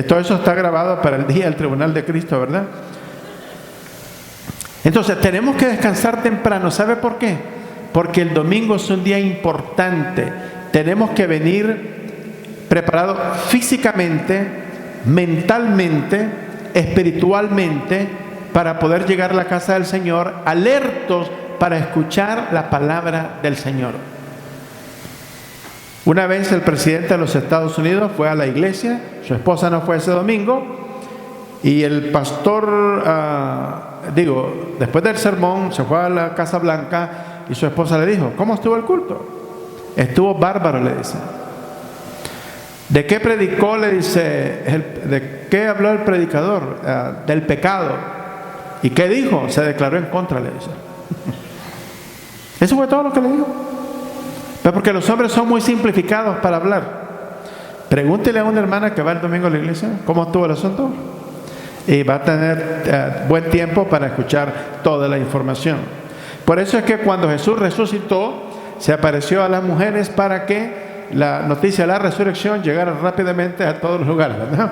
Todo eso está grabado para el día del tribunal de Cristo, ¿verdad? Entonces tenemos que descansar temprano. ¿Sabe por qué? Porque el domingo es un día importante. Tenemos que venir preparados físicamente, mentalmente, espiritualmente, para poder llegar a la casa del Señor alertos para escuchar la palabra del Señor. Una vez el presidente de los Estados Unidos fue a la iglesia, su esposa no fue ese domingo, y el pastor, después del sermón, se fue a la Casa Blanca y su esposa le dijo: ¿cómo estuvo el culto? Estuvo bárbaro, le dice. ¿De qué predicó? Le dice. ¿De qué habló el predicador? Del pecado. ¿Y qué dijo? Se declaró en contra, le dice. Eso fue todo lo que le dijo. Pero porque los hombres son muy simplificados para hablar. Pregúntele a una hermana que va el domingo a la iglesia cómo estuvo el asunto, y va a tener buen tiempo para escuchar toda la información. Por eso es que cuando Jesús resucitó, se apareció a las mujeres para que la noticia de la resurrección llegara rápidamente a todos los lugares, ¿verdad?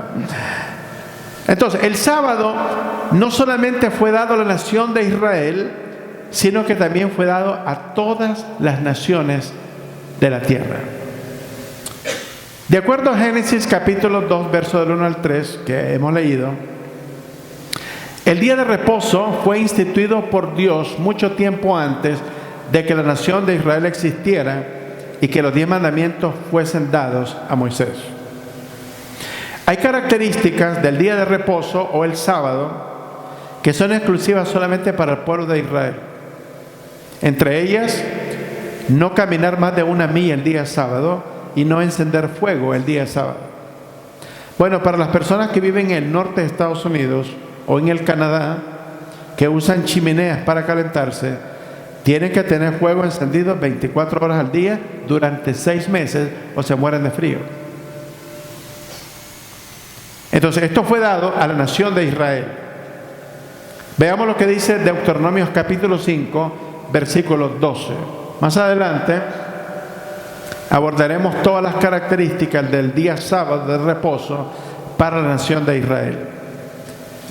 Entonces, el sábado no solamente fue dado a la nación de Israel, sino que también fue dado a todas las naciones de la tierra. De acuerdo a Génesis capítulo 2, verso del 1 al 3, que hemos leído, el día de reposo fue instituido por Dios mucho tiempo antes de que la nación de Israel existiera y que los 10 mandamientos fuesen dados a Moisés. Hay características del día de reposo o el sábado que son exclusivas solamente para el pueblo de Israel. Entre ellas, no caminar más de 1 milla el día sábado y no encender fuego el día sábado. Bueno, para las personas que viven en el norte de Estados Unidos o en el Canadá, que usan chimeneas para calentarse, tienen que tener fuego encendido 24 horas al día durante 6 meses o se mueren de frío. Entonces, esto fue dado a la nación de Israel. Veamos lo que dice Deuteronomios capítulo 5, versículo 12. Más adelante abordaremos todas las características del día sábado de reposo para la nación de Israel.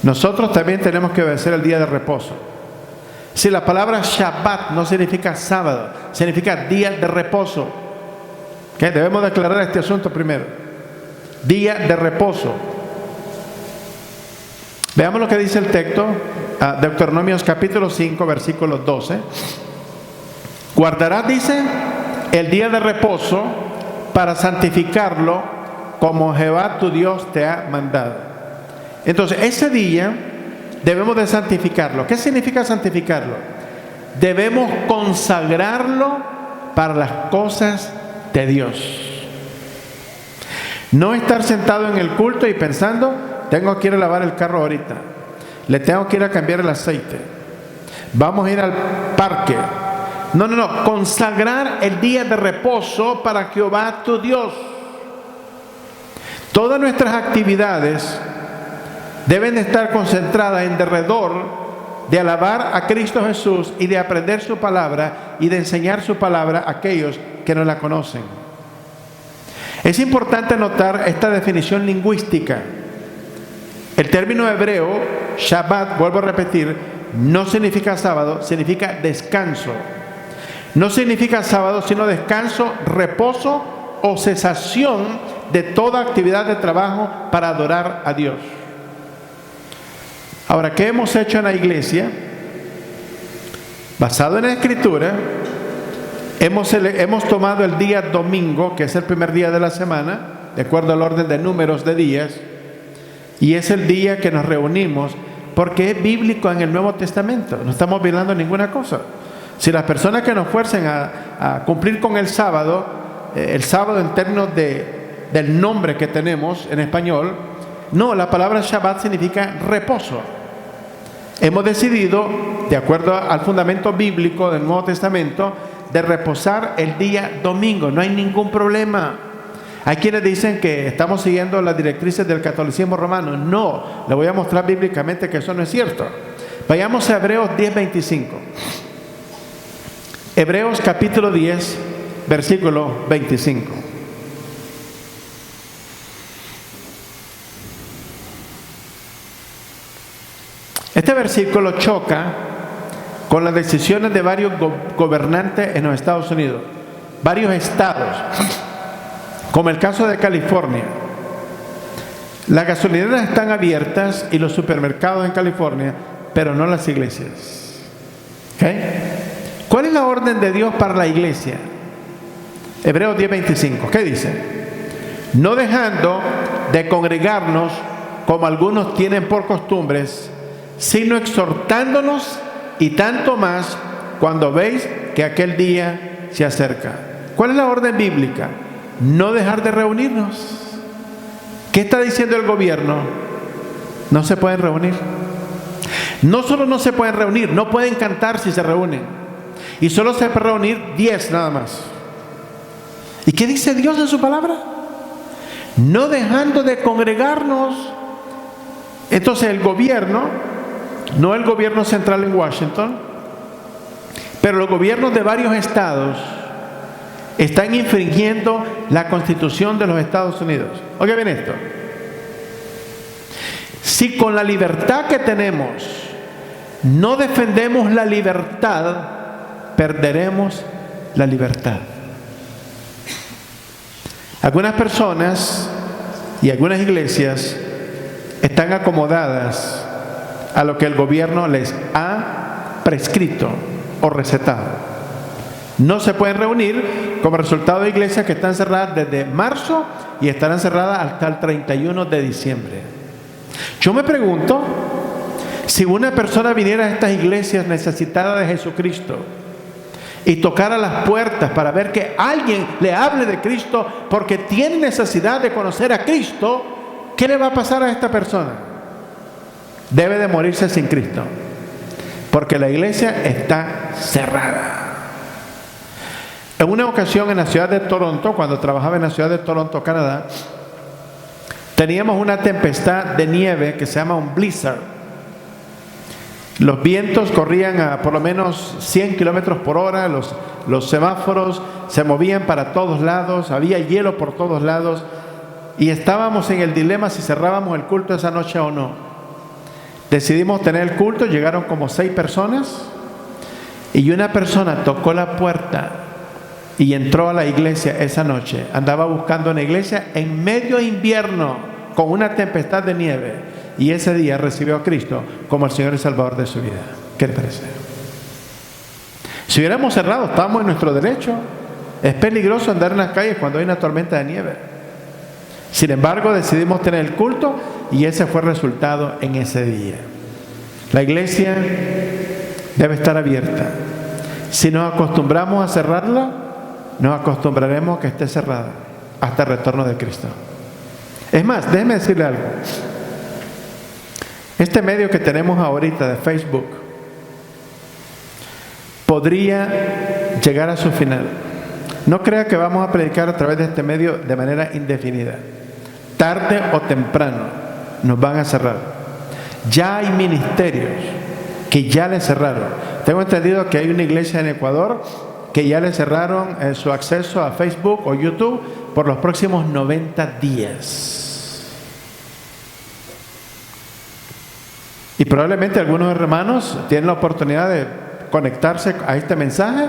Nosotros también tenemos que obedecer el día de reposo. Si la palabra Shabbat no significa sábado, significa día de reposo. ¿Okay? Debemos declarar este asunto primero. Día de reposo. Veamos lo que dice el texto, Deuteronomios capítulo 5, versículo 12. Guardarás, dice, el día de reposo para santificarlo como Jehová tu Dios te ha mandado. Entonces, ese día debemos de santificarlo. ¿Qué significa santificarlo? Debemos consagrarlo para las cosas de Dios. No estar sentado en el culto y pensando: tengo que ir a lavar el carro ahorita, le tengo que ir a cambiar el aceite, vamos a ir al parque. No, consagrar el día de reposo para Jehová tu Dios. Todas nuestras actividades deben de estar concentradas en derredor de alabar a Cristo Jesús y de aprender su palabra y de enseñar su palabra a aquellos que no la conocen. Es importante notar esta definición lingüística. El término hebreo, Shabbat, vuelvo a repetir, no significa sábado, significa descanso. No significa sábado, sino descanso, reposo o cesación de toda actividad de trabajo para adorar a Dios. Ahora, ¿qué hemos hecho en la iglesia? Basado en la Escritura, hemos tomado el día domingo, que es el primer día de la semana, de acuerdo al orden de números de días, y es el día que nos reunimos, porque es bíblico en el Nuevo Testamento. No estamos violando ninguna cosa. Si las personas que nos fuercen a cumplir con el sábado en términos del nombre que tenemos en español, no, la palabra Shabbat significa reposo. Hemos decidido, de acuerdo al fundamento bíblico del Nuevo Testamento, de reposar el día domingo. No hay ningún problema. Hay quienes dicen que estamos siguiendo las directrices del catolicismo romano. No, le voy a mostrar bíblicamente que eso no es cierto. Vayamos a Hebreos 10:25. Hebreos capítulo 10, versículo 25. Este versículo choca con las decisiones de varios gobernantes en los Estados Unidos, varios estados, como el caso de California. Las gasolineras están abiertas y los supermercados en California pero no las iglesias. ¿Okay? ¿Cuál es la orden de Dios para la iglesia? Hebreos 10:25. ¿Qué dice? No dejando de congregarnos como algunos tienen por costumbres, sino exhortándonos, y tanto más cuando veis que aquel día se acerca. ¿Cuál es la orden bíblica? No dejar de reunirnos. ¿Qué está diciendo el gobierno? No se pueden reunir. No solo no se pueden reunir, no pueden cantar si se reúnen. Y solo se puede reunir 10 nada más. ¿Y qué dice Dios en su palabra? No dejando de congregarnos. Entonces el gobierno, no el gobierno central en Washington, pero los gobiernos de varios estados están infringiendo la Constitución de los Estados Unidos. Oiga bien esto. Si con la libertad que tenemos no defendemos la libertad, perderemos la libertad. Algunas personas y algunas iglesias están acomodadas a lo que el gobierno les ha prescrito o recetado. No se pueden reunir como resultado de iglesias que están cerradas desde marzo y estarán cerradas hasta el 31 de diciembre. Yo me pregunto, si una persona viniera a estas iglesias necesitada de Jesucristo y tocara las puertas para ver que alguien le hable de Cristo porque tiene necesidad de conocer a Cristo, ¿qué le va a pasar a esta persona? Debe de morirse sin Cristo, porque la iglesia está cerrada. En una ocasión en la ciudad de Toronto, cuando trabajaba en la ciudad de Toronto, Canadá, teníamos una tempestad de nieve que se llama un blizzard. Los vientos corrían a por lo menos 100 kilómetros por hora, los semáforos se movían para todos lados, había hielo por todos lados y estábamos en el dilema si cerrábamos el culto esa noche o no. Decidimos tener el culto, llegaron como 6 personas y una persona tocó la puerta y entró a la iglesia esa noche. Andaba buscando una iglesia en medio invierno con una tempestad de nieve. Y ese día recibió a Cristo como el Señor y Salvador de su vida. ¿Qué le parece? Si hubiéramos cerrado, estábamos en nuestro derecho. Es peligroso andar en las calles cuando hay una tormenta de nieve. Sin embargo, decidimos tener el culto y ese fue el resultado en ese día. La iglesia debe estar abierta. Si nos acostumbramos a cerrarla, nos acostumbraremos a que esté cerrada hasta el retorno de Cristo. Es más, déjeme decirle algo. Este medio que tenemos ahorita de Facebook podría llegar a su final. No crea que vamos a predicar a través de este medio de manera indefinida. Tarde o temprano nos van a cerrar. Ya hay ministerios que ya le cerraron. Tengo entendido que hay una iglesia en Ecuador que ya le cerraron su acceso a Facebook o YouTube por los próximos 90 días. Y probablemente algunos hermanos tienen la oportunidad de conectarse a este mensaje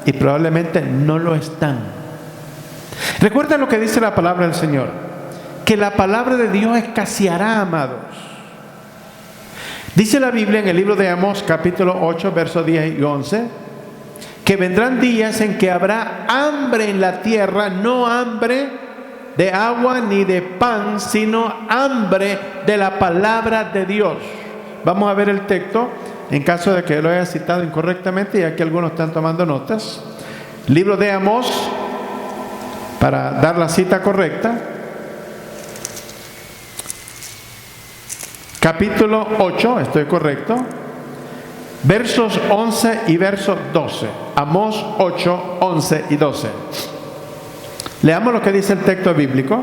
y probablemente no lo están. Recuerda lo que dice la palabra del Señor, que la palabra de Dios escaseará, amados. Dice la Biblia en el libro de Amós, capítulo 8, versos 10 y 11, que vendrán días en que habrá hambre en la tierra, no hambre de agua ni de pan, sino hambre de la palabra de Dios. Vamos a ver el texto en caso de que lo haya citado incorrectamente, y aquí algunos están tomando notas. Libro de Amós, para dar la cita correcta, capítulo 8, estoy correcto, versos 11 y verso 12. Amós 8, 11 y 12. Leamos lo que dice el texto bíblico.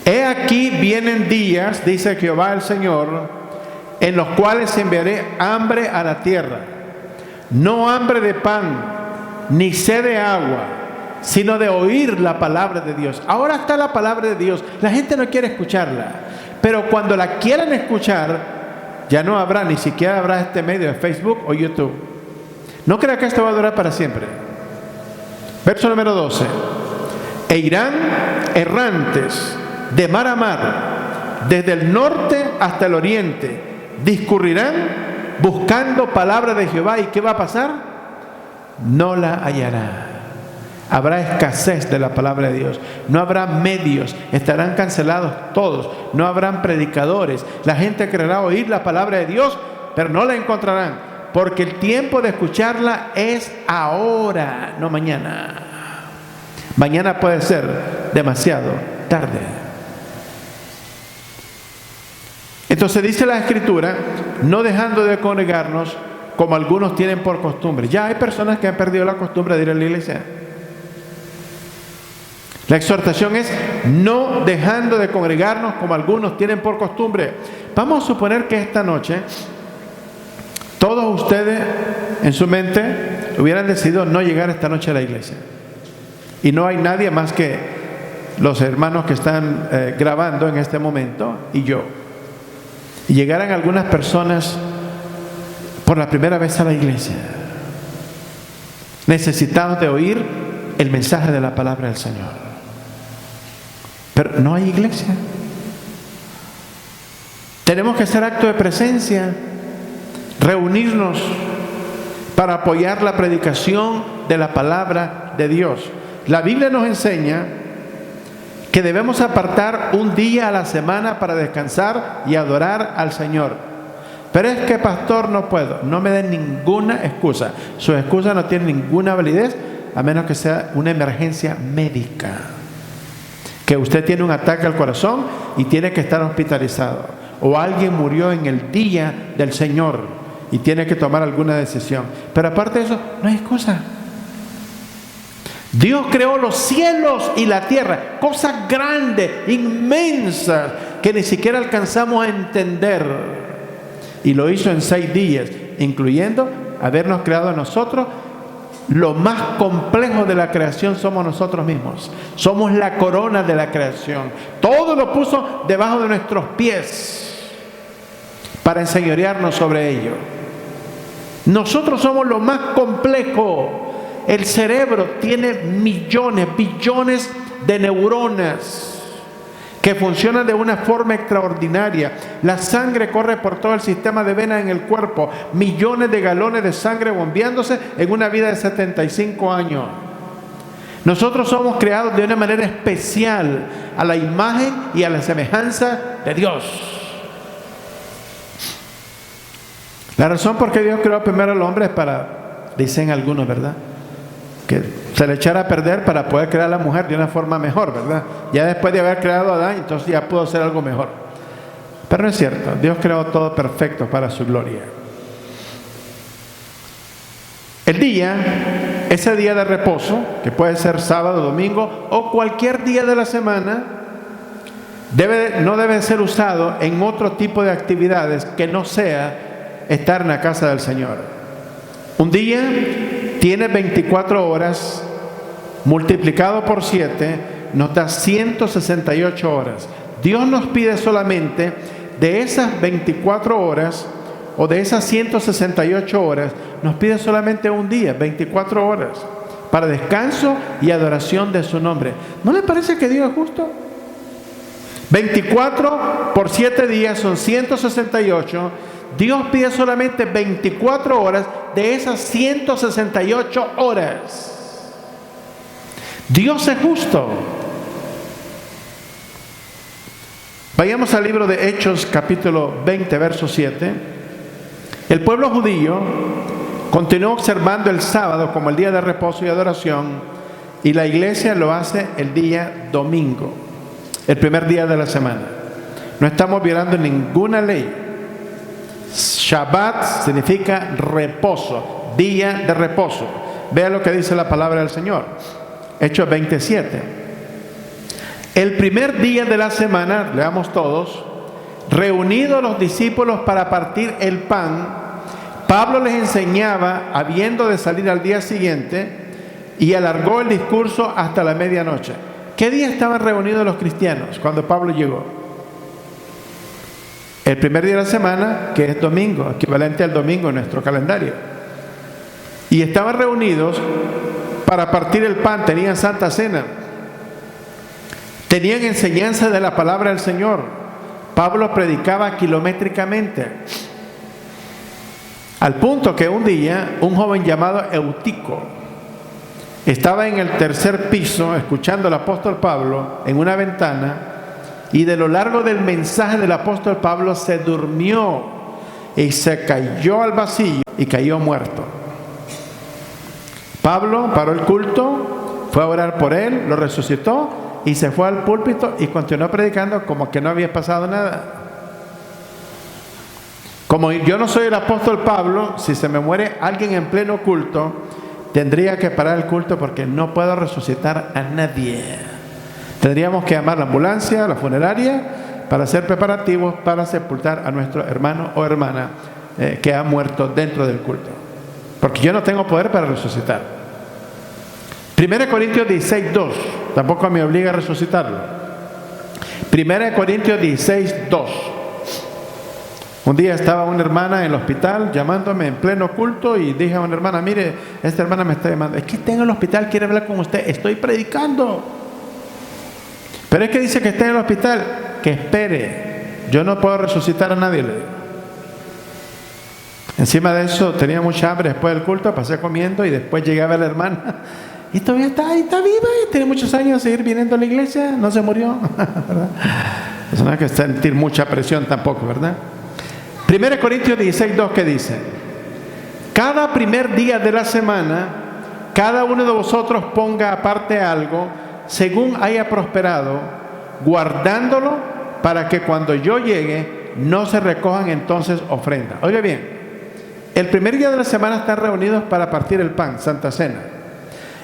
He aquí vienen días, dice Jehová el Señor, en los cuales enviaré hambre a la tierra, no hambre de pan, ni sed de agua, sino de oír la palabra de Dios. Ahora está la palabra de Dios, la gente no quiere escucharla, pero cuando la quieran escuchar, ya no habrá, ni siquiera habrá este medio de Facebook o YouTube. No crea que esto va a durar para siempre. Verso número 12. E irán errantes de mar a mar, desde el norte hasta el oriente, discurrirán buscando palabra de Jehová. ¿Y qué va a pasar? No la hallará. Habrá escasez de la palabra de Dios. No habrá medios. Estarán cancelados todos. No habrán predicadores. La gente querrá oír la palabra de Dios, pero no la encontrarán. Porque el tiempo de escucharla es ahora, no mañana. Mañana puede ser demasiado tarde. Entonces dice la Escritura, no dejando de congregarnos como algunos tienen por costumbre. Ya hay personas que han perdido la costumbre de ir a la iglesia. La exhortación es no dejando de congregarnos como algunos tienen por costumbre. Vamos a suponer que esta noche todos ustedes en su mente hubieran decidido no llegar esta noche a la iglesia. Y no hay nadie más que los hermanos que están grabando en este momento y yo. Y llegaran algunas personas por la primera vez a la iglesia, necesitados de oír el mensaje de la palabra del Señor. Pero no hay iglesia. Tenemos que hacer acto de presencia, reunirnos para apoyar la predicación de la palabra de Dios. La Biblia nos enseña que debemos apartar un día a la semana para descansar y adorar al Señor. Pero es que, pastor, no puedo. No me den ninguna excusa. Su excusa no tiene ninguna validez, a menos que sea una emergencia médica. Que usted tiene un ataque al corazón y tiene que estar hospitalizado. O alguien murió en el día del Señor y tiene que tomar alguna decisión. Pero aparte de eso, no hay excusa. Dios creó los cielos y la tierra, cosas grandes, inmensas, que ni siquiera alcanzamos a entender. Y lo hizo en 6 días, incluyendo habernos creado a nosotros. Lo más complejo de la creación somos nosotros mismos. Somos la corona de la creación. Todo lo puso debajo de nuestros pies para enseñorearnos sobre ello. Nosotros somos lo más complejo. El cerebro tiene millones, billones de neuronas que funcionan de una forma extraordinaria. La sangre corre por todo el sistema de venas en el cuerpo. Millones de galones de sangre bombeándose en una vida de 75 años. Nosotros somos creados de una manera especial a la imagen y a la semejanza de Dios. La razón por qué Dios creó primero al hombre es para, dicen algunos, ¿verdad?, que se le echara a perder para poder crear a la mujer de una forma mejor, ¿verdad? Ya después de haber creado a Adán, entonces ya pudo hacer algo mejor. Pero no es cierto. Dios creó todo perfecto para su gloria. El día, ese día de reposo, que puede ser sábado, domingo o cualquier día de la semana, no debe ser usado en otro tipo de actividades que no sea estar en la casa del Señor. Un día tiene 24 horas, multiplicado por 7, nos da 168 horas. Dios nos pide solamente de esas 24 horas o de esas 168 horas, nos pide solamente un día, 24 horas, para descanso y adoración de su nombre. ¿No le parece que Dios es justo? 24 por 7 días son 168. Dios pide solamente 24 horas de esas 168 horas. Dios es justo. Vayamos al libro de Hechos, capítulo 20, verso 7. El pueblo judío continuó observando el sábado como el día de reposo y adoración, y la iglesia lo hace el día domingo, el primer día de la semana. No estamos violando ninguna ley. Shabbat significa reposo, día de reposo. Vea lo que dice la palabra del Señor. Hechos 27. El primer día de la semana, leamos todos, reunidos los discípulos para partir el pan, Pablo les enseñaba, habiendo de salir al día siguiente, y alargó el discurso hasta la medianoche. ¿Qué día estaban reunidos los cristianos cuando Pablo llegó? El primer día de la semana, que es domingo, equivalente al domingo en nuestro calendario. Y estaban reunidos para partir el pan, tenían santa cena, tenían enseñanza de la palabra del Señor. Pablo predicaba kilométricamente. Al punto que un día un joven llamado Eutico estaba en el tercer piso escuchando al apóstol Pablo en una ventana, y de lo largo del mensaje del apóstol Pablo se durmió y se cayó al vacío y cayó muerto. Pablo paró el culto, fue a orar por él, lo resucitó y se fue al púlpito y continuó predicando como que no había pasado nada. Como yo no soy el apóstol Pablo, si se me muere alguien en pleno culto, tendría que parar el culto porque no puedo resucitar a nadie. Tendríamos que llamar a la ambulancia, a la funeraria, para hacer preparativos para sepultar a nuestro hermano o hermana que ha muerto dentro del culto. Porque yo no tengo poder para resucitar. 1 Corintios 16:2, tampoco me obliga a resucitarlo. 1 Corintios 16:2. Un día estaba una hermana en el hospital llamándome en pleno culto y dije a una hermana: mire, esta hermana me está llamando, es que está en el hospital, quiere hablar con usted, estoy predicando. Pero es que dice que está en el hospital, que espere, yo no puedo resucitar a nadie, le digo. Encima de eso tenía mucha hambre después del culto, pasé comiendo y después llegué a ver a la hermana y todavía está ahí, está viva, y tiene muchos años de seguir viniendo a la iglesia, no se murió. ¿Verdad? Eso no hay que sentir mucha presión tampoco, ¿verdad? 1 Corintios 16:2, que dice: cada primer día de la semana, cada uno de vosotros ponga aparte algo según haya prosperado, guardándolo para que cuando yo llegue no se recojan entonces ofrendas. Oiga bien, el primer día de la semana están reunidos para partir el pan, Santa Cena.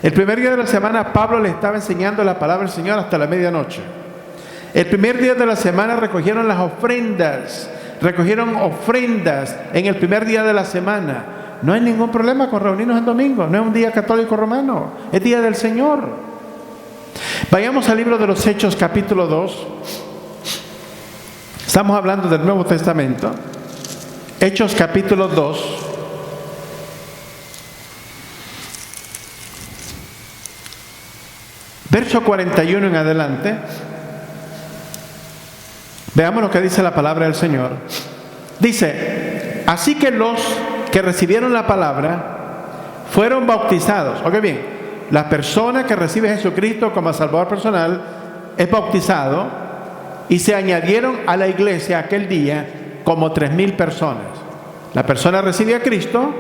El primer día de la semana Pablo le estaba enseñando la palabra del Señor hasta la medianoche. El primer día de la semana recogieron las ofrendas. Recogieron ofrendas en el primer día de la semana. No hay ningún problema con reunirnos el domingo. No es un día católico romano, es día del Señor. Vayamos al libro de los Hechos, capítulo 2. Estamos hablando del Nuevo Testamento. Hechos, capítulo 2. Verso 41 en adelante. Veamos lo que dice la palabra del Señor. Dice: así que los que recibieron la palabra fueron bautizados. Oiga bien, la persona que recibe a Jesucristo como Salvador personal es bautizado, y se añadieron a la iglesia aquel día como 3,000 personas. La persona recibe a Cristo,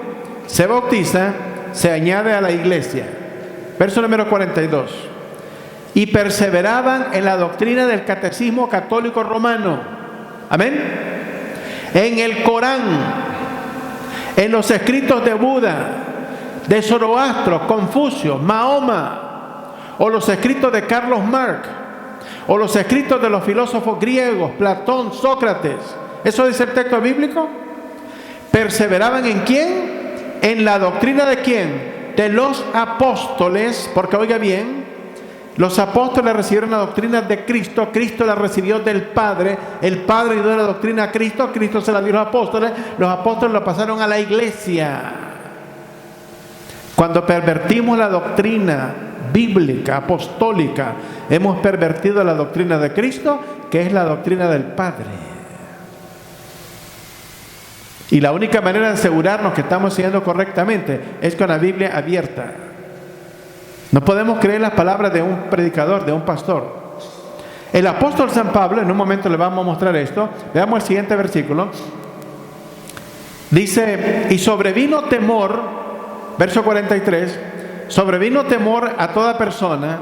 se bautiza, se añade a la iglesia. Verso número 42. Y perseveraban en la doctrina del catecismo católico romano. Amén. En el Corán, en los escritos de Buda, de Zoroastro, Confucio, Mahoma, o los escritos de Carlos Marx, o los escritos de los filósofos griegos, Platón, Sócrates. ¿Eso dice el texto bíblico? ¿Perseveraban en quién? En la doctrina de quién? De los apóstoles, porque oiga bien, los apóstoles recibieron la doctrina de Cristo, Cristo la recibió del Padre, el Padre dio la doctrina a Cristo, Cristo se la dio a los apóstoles lo pasaron a la iglesia. Cuando pervertimos la doctrina bíblica, apostólica, hemos pervertido la doctrina de Cristo, que es la doctrina del Padre. Y la única manera de asegurarnos que estamos siguiendo correctamente es con la Biblia abierta. No podemos creer las palabras de un predicador, de un pastor. El apóstol San Pablo, en un momento le vamos a mostrar esto, veamos el siguiente versículo. Dice: y sobrevino temor, verso 43, sobrevino temor a toda persona,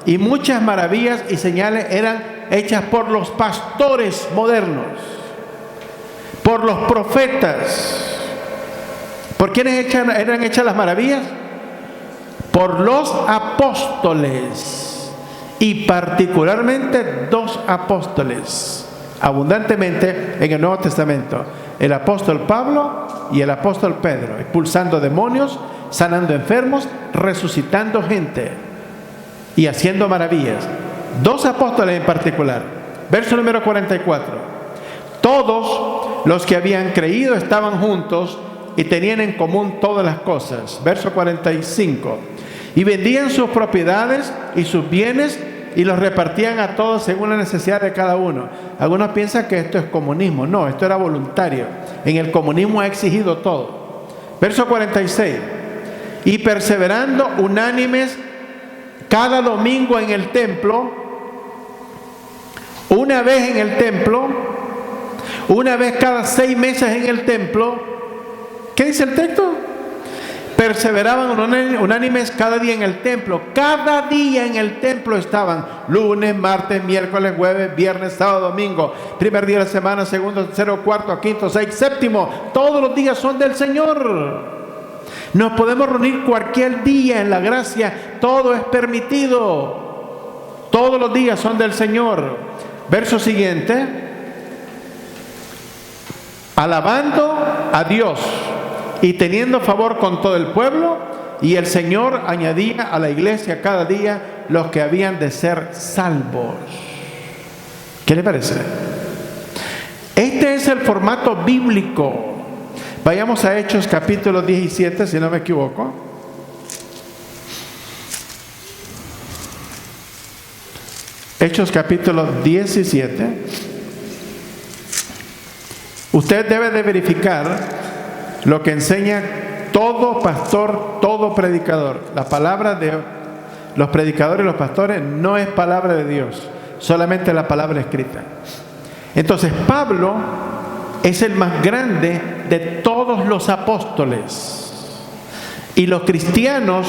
y muchas maravillas y señales eran hechas por los pastores modernos, por los profetas. ¿Por quiénes eran hechas las maravillas? Por los apóstoles, y particularmente 2 apóstoles, abundantemente en el Nuevo Testamento: el apóstol Pablo y el apóstol Pedro, expulsando demonios, sanando enfermos, resucitando gente y haciendo maravillas. 2 apóstoles en particular. Verso número 44. Todos los que habían creído estaban juntos y tenían en común todas las cosas. Verso 45. Y vendían sus propiedades y sus bienes y los repartían a todos según la necesidad de cada uno. Algunos piensan que esto es comunismo. No, esto era voluntario. En el comunismo ha exigido todo. Verso 46. Y perseverando unánimes cada domingo en el templo, una vez en el templo, una vez cada 6 meses en el templo. ¿Qué dice el texto? Perseveraban unánimes cada día en el templo. Cada día en el templo estaban. Lunes, martes, miércoles, jueves, viernes, sábado, domingo. Primer día de la semana, segundo, tercero, cuarto, quinto, sexto, séptimo. Todos los días son del Señor. Nos podemos reunir cualquier día en la gracia. Todo es permitido. Todos los días son del Señor. Verso siguiente. Alabando a Dios y teniendo favor con todo el pueblo, y el Señor añadía a la iglesia cada día los que habían de ser salvos. ¿Qué le parece? Este es el formato bíblico. Vayamos a Hechos capítulo 17, si no me equivoco. Hechos capítulo 17. Usted debe de verificar lo que enseña todo pastor, todo predicador. La palabra de los predicadores y los pastores no es palabra de Dios, solamente la palabra escrita. Entonces Pablo es el más grande de todos los apóstoles, y los cristianos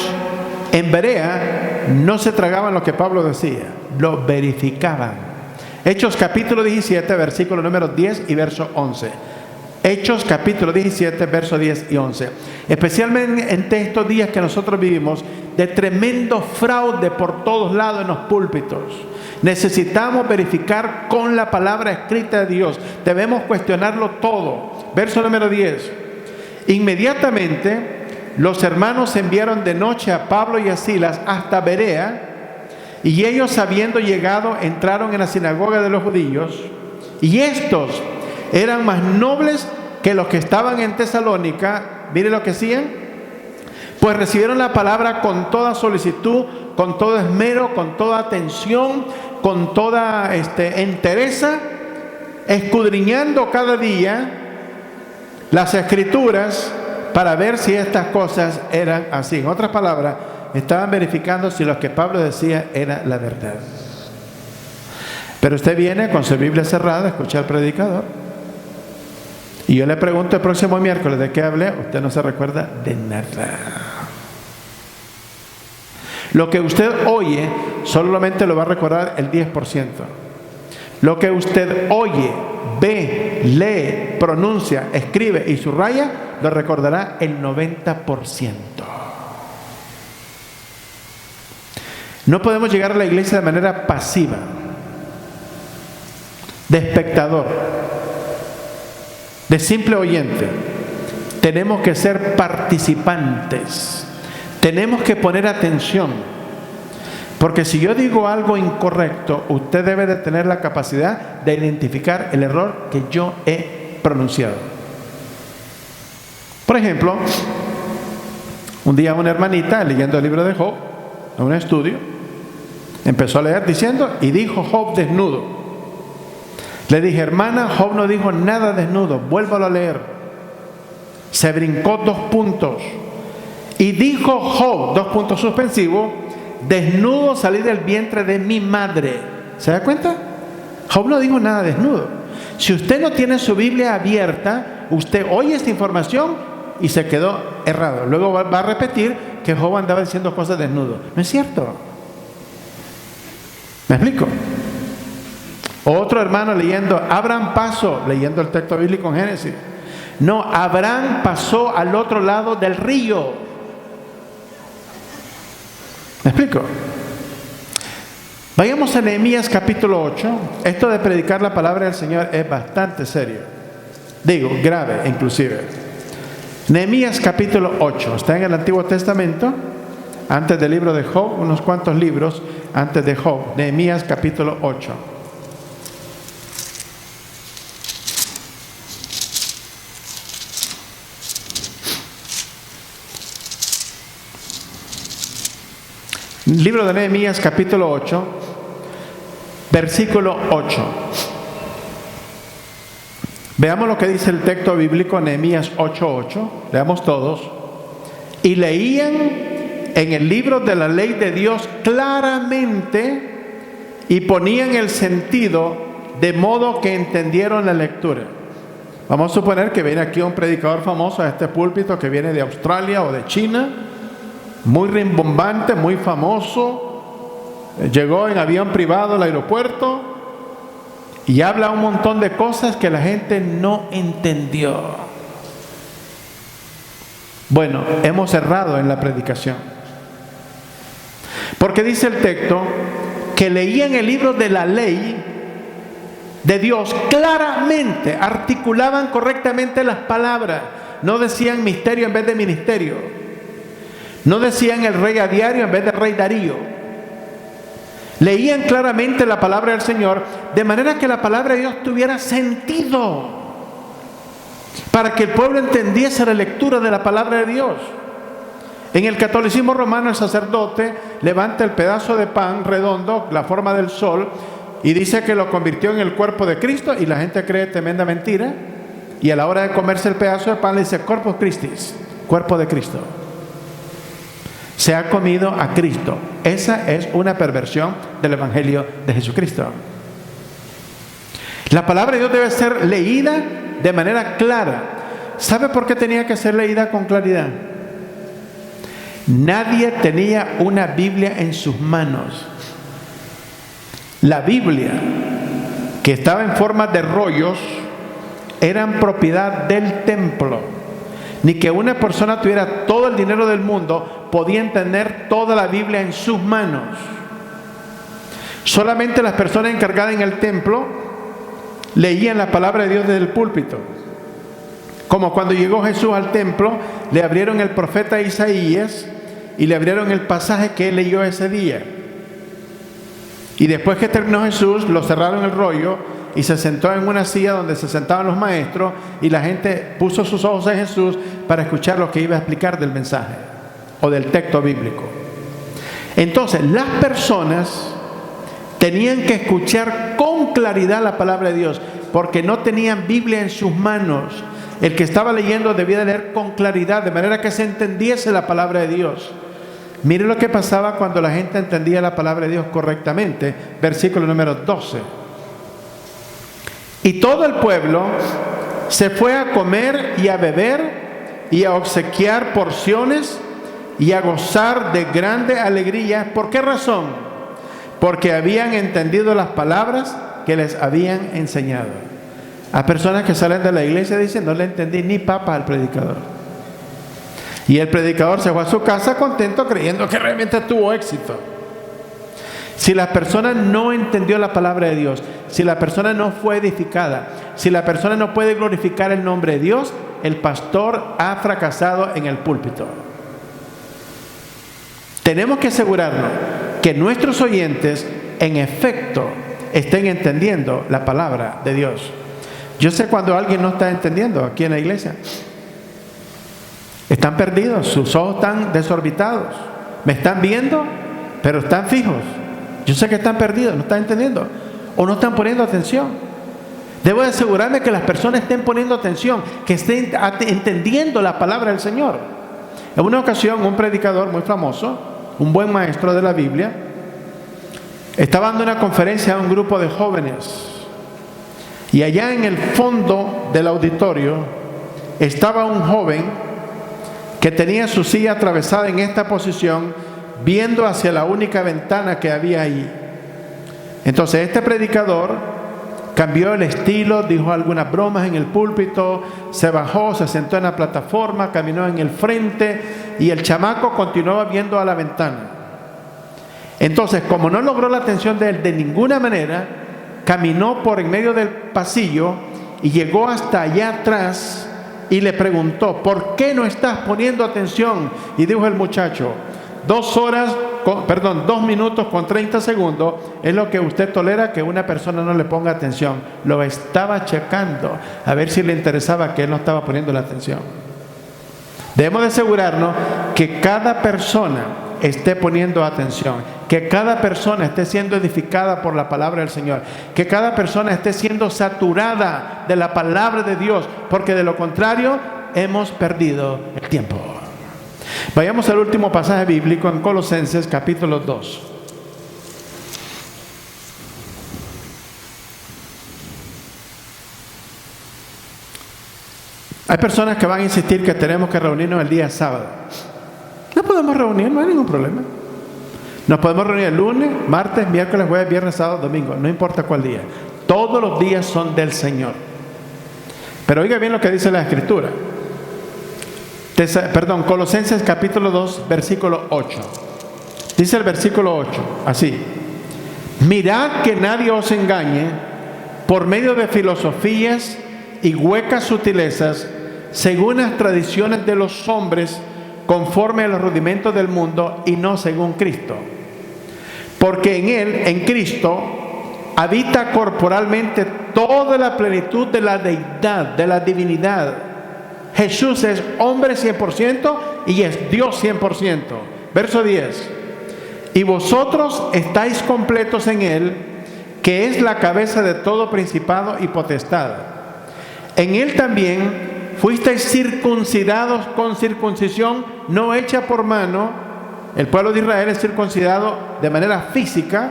en Berea no se tragaban lo que Pablo decía, lo verificaban. Hechos capítulo 17, versículo número 10 y verso 11. Hechos capítulo 17, versos 10 y 11. Especialmente en estos días que nosotros vivimos, de tremendo fraude por todos lados en los púlpitos. Necesitamos verificar con la palabra escrita de Dios. Debemos cuestionarlo todo. Verso número 10. Inmediatamente los hermanos enviaron de noche a Pablo y a Silas hasta Berea, y ellos, habiendo llegado, entraron en la sinagoga de los judíos, y estos eran más nobles que los que estaban en Tesalónica. Mire lo que hacían. Pues recibieron la palabra con toda solicitud, con todo esmero, con toda atención, con toda entereza, escudriñando cada día las escrituras para ver si estas cosas eran así. En otras palabras, estaban verificando si lo que Pablo decía era la verdad. Pero usted viene con su Biblia cerrada, escucha al predicador, y yo le pregunto el próximo miércoles de qué hablé. Usted no se recuerda de nada. Lo que usted oye solamente lo va a recordar el 10%. Lo que usted oye, ve, lee, pronuncia, escribe y subraya, lo recordará el 90%. No podemos llegar a la iglesia de manera pasiva, de espectador, de simple oyente. Tenemos que ser participantes. Tenemos que poner atención. Porque si yo digo algo incorrecto, usted debe de tener la capacidad de identificar el error que yo he pronunciado. Por ejemplo, un día una hermanita, leyendo el libro de Job, en un estudio, empezó a leer diciendo, y dijo Job desnudo. Le dije, hermana, Job no dijo nada desnudo, vuélvalo a leer. Se brincó 2 puntos. Y dijo Job, 2 puntos suspensivos, desnudo salí del vientre de mi madre. ¿Se da cuenta? Job no dijo nada desnudo. Si usted no tiene su Biblia abierta, usted oye esta información y se quedó errado. Luego va a repetir que Job andaba diciendo cosas desnudo. No es cierto. ¿Me explico? Otro hermano leyendo, Abraham pasó, leyendo el texto bíblico en Génesis. No, Abraham pasó al otro lado del río. ¿Me explico? Vayamos a Nehemías capítulo 8. Esto de predicar la palabra del Señor es bastante serio. Digo, grave inclusive. Nehemías capítulo 8. Está en el Antiguo Testamento, antes del libro de Job, unos cuantos libros antes de Job. Nehemías capítulo 8. Libro de Nehemías capítulo 8, versículo 8. Veamos lo que dice el texto bíblico, Nehemías 8:8. Leamos todos. Y leían en el libro de la ley de Dios claramente y ponían el sentido de modo que entendieron la lectura. Vamos a suponer que viene aquí un predicador famoso a este púlpito que viene de Australia o de China, muy rimbombante, muy famoso, llegó en avión privado al aeropuerto y habla un montón de cosas que la gente no entendió. Bueno, hemos errado en la predicación. Porque dice el texto que leían el libro de la ley de Dios claramente, articulaban correctamente las palabras. No decían misterio en vez de ministerio. No decían el rey a diario en vez de rey Darío. Leían claramente la palabra del Señor, de manera que la palabra de Dios tuviera sentido, para que el pueblo entendiese la lectura de la palabra de Dios. En el catolicismo romano, el sacerdote levanta el pedazo de pan redondo, la forma del sol, y dice que lo convirtió en el cuerpo de Cristo, y la gente cree tremenda mentira, y a la hora de comerse el pedazo de pan le dice Corpus Christi, cuerpo de Cristo. Se ha comido a Cristo. Esa es una perversión del Evangelio de Jesucristo. La palabra de Dios debe ser leída de manera clara. ¿Sabe por qué tenía que ser leída con claridad? Nadie tenía una Biblia en sus manos. La Biblia, que estaba en forma de rollos, eran propiedad del templo. Ni que una persona tuviera todo el dinero del mundo podían tener toda la Biblia en sus manos. Solamente las personas encargadas en el templo leían la palabra de Dios desde el púlpito. Como cuando llegó Jesús al templo, le abrieron el profeta Isaías y le abrieron el pasaje que él leyó ese día. Y después que terminó Jesús, lo cerraron el rollo y se sentó en una silla donde se sentaban los maestros, y la gente puso sus ojos en Jesús para escuchar lo que iba a explicar del mensaje o del texto bíblico. Entonces, las personas tenían que escuchar con claridad la palabra de Dios, porque no tenían Biblia en sus manos. El que estaba leyendo debía leer con claridad, de manera que se entendiese la palabra de Dios. Mire lo que pasaba cuando la gente entendía la palabra de Dios correctamente. Versículo número 12. Y todo el pueblo se fue a comer y a beber y a obsequiar porciones y a gozar de grande alegría. ¿Por qué razón? Porque habían entendido las palabras que les habían enseñado. A personas que salen de la iglesia dicen, no le entendí ni papa al predicador. Y el predicador se fue a su casa contento, creyendo que realmente tuvo éxito. Si la persona no entendió la palabra de Dios, si la persona no fue edificada, si la persona no puede glorificar el nombre de Dios, el pastor ha fracasado en el púlpito. Tenemos que asegurarnos que nuestros oyentes, en efecto, estén entendiendo la palabra de Dios. Yo sé cuando alguien no está entendiendo aquí en la iglesia. Están perdidos, sus ojos están desorbitados. Me están viendo, pero están fijos. Yo sé que están perdidos, no están entendiendo o no están poniendo atención. Debo de asegurarme que las personas estén poniendo atención, que estén entendiendo la palabra del Señor. En una ocasión, un predicador muy famoso, un buen maestro de la Biblia, estaba dando una conferencia a un grupo de jóvenes, y allá en el fondo del auditorio estaba un joven que tenía su silla atravesada en esta posición, viendo hacia la única ventana que había ahí. Entonces este predicador cambió el estilo, dijo algunas bromas en el púlpito, se bajó, se sentó en la plataforma, caminó en el frente, y el chamaco continuaba viendo a la ventana. Entonces, como no logró la atención de él de ninguna manera, caminó por en medio del pasillo y llegó hasta allá atrás y le preguntó, ¿por qué no estás poniendo atención? Y dijo el muchacho, 2 minutos con 30 segundos es lo que usted tolera que una persona no le ponga atención. Lo estaba checando a ver si le interesaba, que él no estaba poniendo la atención. Debemos de asegurarnos que cada persona esté poniendo atención, que cada persona esté siendo edificada por la palabra del Señor, que cada persona esté siendo saturada de la palabra de Dios, porque de lo contrario hemos perdido el tiempo. Vayamos al último pasaje bíblico en Colosenses capítulo 2. Hay personas que van a insistir que tenemos que reunirnos el día sábado. No podemos reunir, no hay ningún problema. Nos podemos reunir el lunes, martes, miércoles, jueves, viernes, sábado, domingo, no importa cuál día. Todos los días son del Señor. Pero oiga bien lo que dice la Escritura. Colosenses capítulo 2, versículo 8. Dice el versículo 8, así: mirad que nadie os engañe por medio de filosofías y huecas sutilezas, según las tradiciones de los hombres, conforme a los rudimentos del mundo y no según Cristo. Porque en Él, en Cristo, habita corporalmente toda la plenitud de la deidad, de la divinidad. Jesús es hombre 100% y es Dios 100%. Verso 10. Y vosotros estáis completos en Él, que es la cabeza de todo principado y potestad. En Él también fuisteis circuncidados con circuncisión no hecha por mano. El pueblo de Israel es circuncidado de manera física.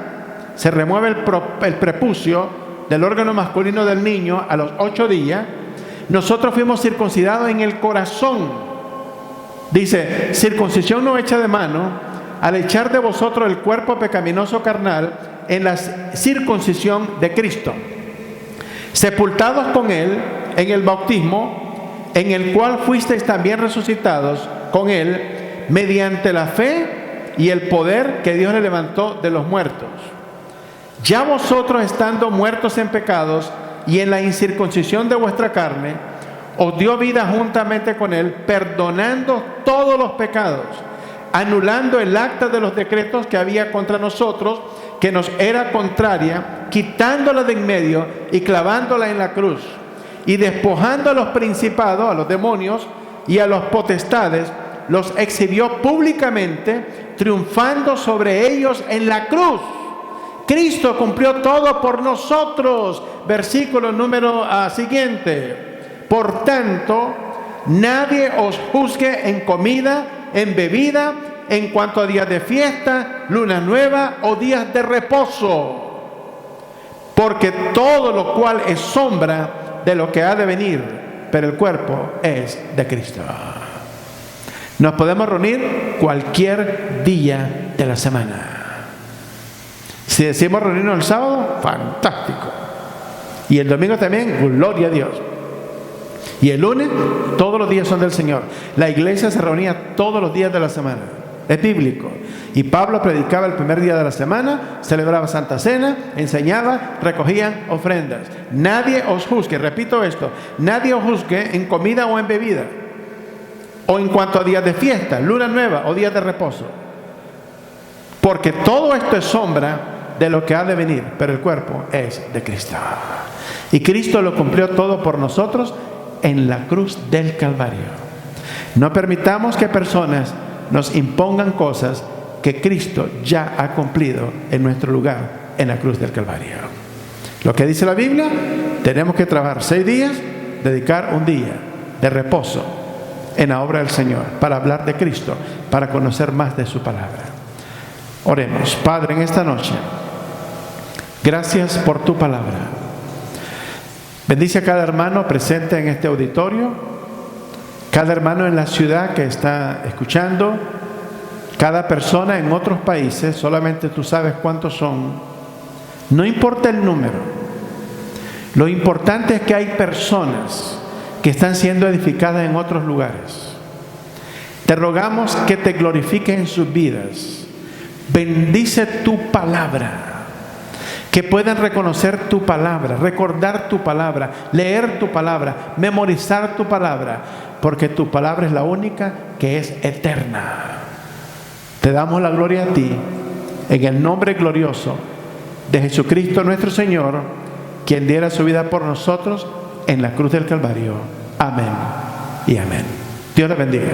Se remueve el prepucio del órgano masculino del niño a los 8 días. Nosotros fuimos circuncidados en el corazón. Dice, circuncisión no hecha de mano, al echar de vosotros el cuerpo pecaminoso carnal en la circuncisión de Cristo, sepultados con Él en el bautismo, en el cual fuisteis también resucitados con Él mediante la fe y el poder que Dios le levantó de los muertos. Ya vosotros, estando muertos en pecados y en la incircuncisión de vuestra carne, os dio vida juntamente con Él, perdonando todos los pecados, anulando el acta de los decretos que había contra nosotros, que nos era contraria, quitándola de en medio y clavándola en la cruz, y despojando a los principados, a los demonios y a los potestades, los exhibió públicamente, triunfando sobre ellos en la cruz. Cristo cumplió todo por nosotros. Versículo número siguiente. Por tanto, nadie os juzgue en comida, en bebida, en cuanto a días de fiesta, luna nueva o días de reposo, porque todo lo cual es sombra de lo que ha de venir, pero el cuerpo es de Cristo. Nos podemos reunir cualquier día de la semana. Si decimos reunirnos el sábado, fantástico. Y el domingo también, gloria a Dios. Y el lunes, todos los días son del Señor. La iglesia se reunía todos los días de la semana. Es bíblico. Y Pablo predicaba el primer día de la semana, celebraba Santa Cena, enseñaba, recogían ofrendas. Nadie os juzgue, repito esto, nadie os juzgue en comida o en bebida, o en cuanto a días de fiesta, luna nueva o días de reposo. Porque todo esto es sombra de lo que ha de venir, pero el cuerpo es de Cristo. Y Cristo lo cumplió todo por nosotros en la cruz del Calvario. No permitamos que personas nos impongan cosas que Cristo ya ha cumplido en nuestro lugar en la cruz del Calvario. Lo que dice la Biblia, tenemos que trabajar 6 días, dedicar un día de reposo en la obra del Señor, para hablar de Cristo, para conocer más de su palabra. Oremos. Padre, en esta noche, gracias por tu palabra. Bendice a cada hermano presente en este auditorio, cada hermano en la ciudad que está escuchando, cada persona en otros países, solamente tú sabes cuántos son. No importa el número, lo importante es que hay personas que están siendo edificadas en otros lugares. Te rogamos que te glorifiques en sus vidas. Bendice tu palabra, que puedan reconocer tu palabra, recordar tu palabra, leer tu palabra, memorizar tu palabra, porque tu palabra es la única que es eterna. Te damos la gloria a ti, en el nombre glorioso de Jesucristo nuestro Señor, quien diera su vida por nosotros en la cruz del Calvario. Amén y amén. Dios les bendiga.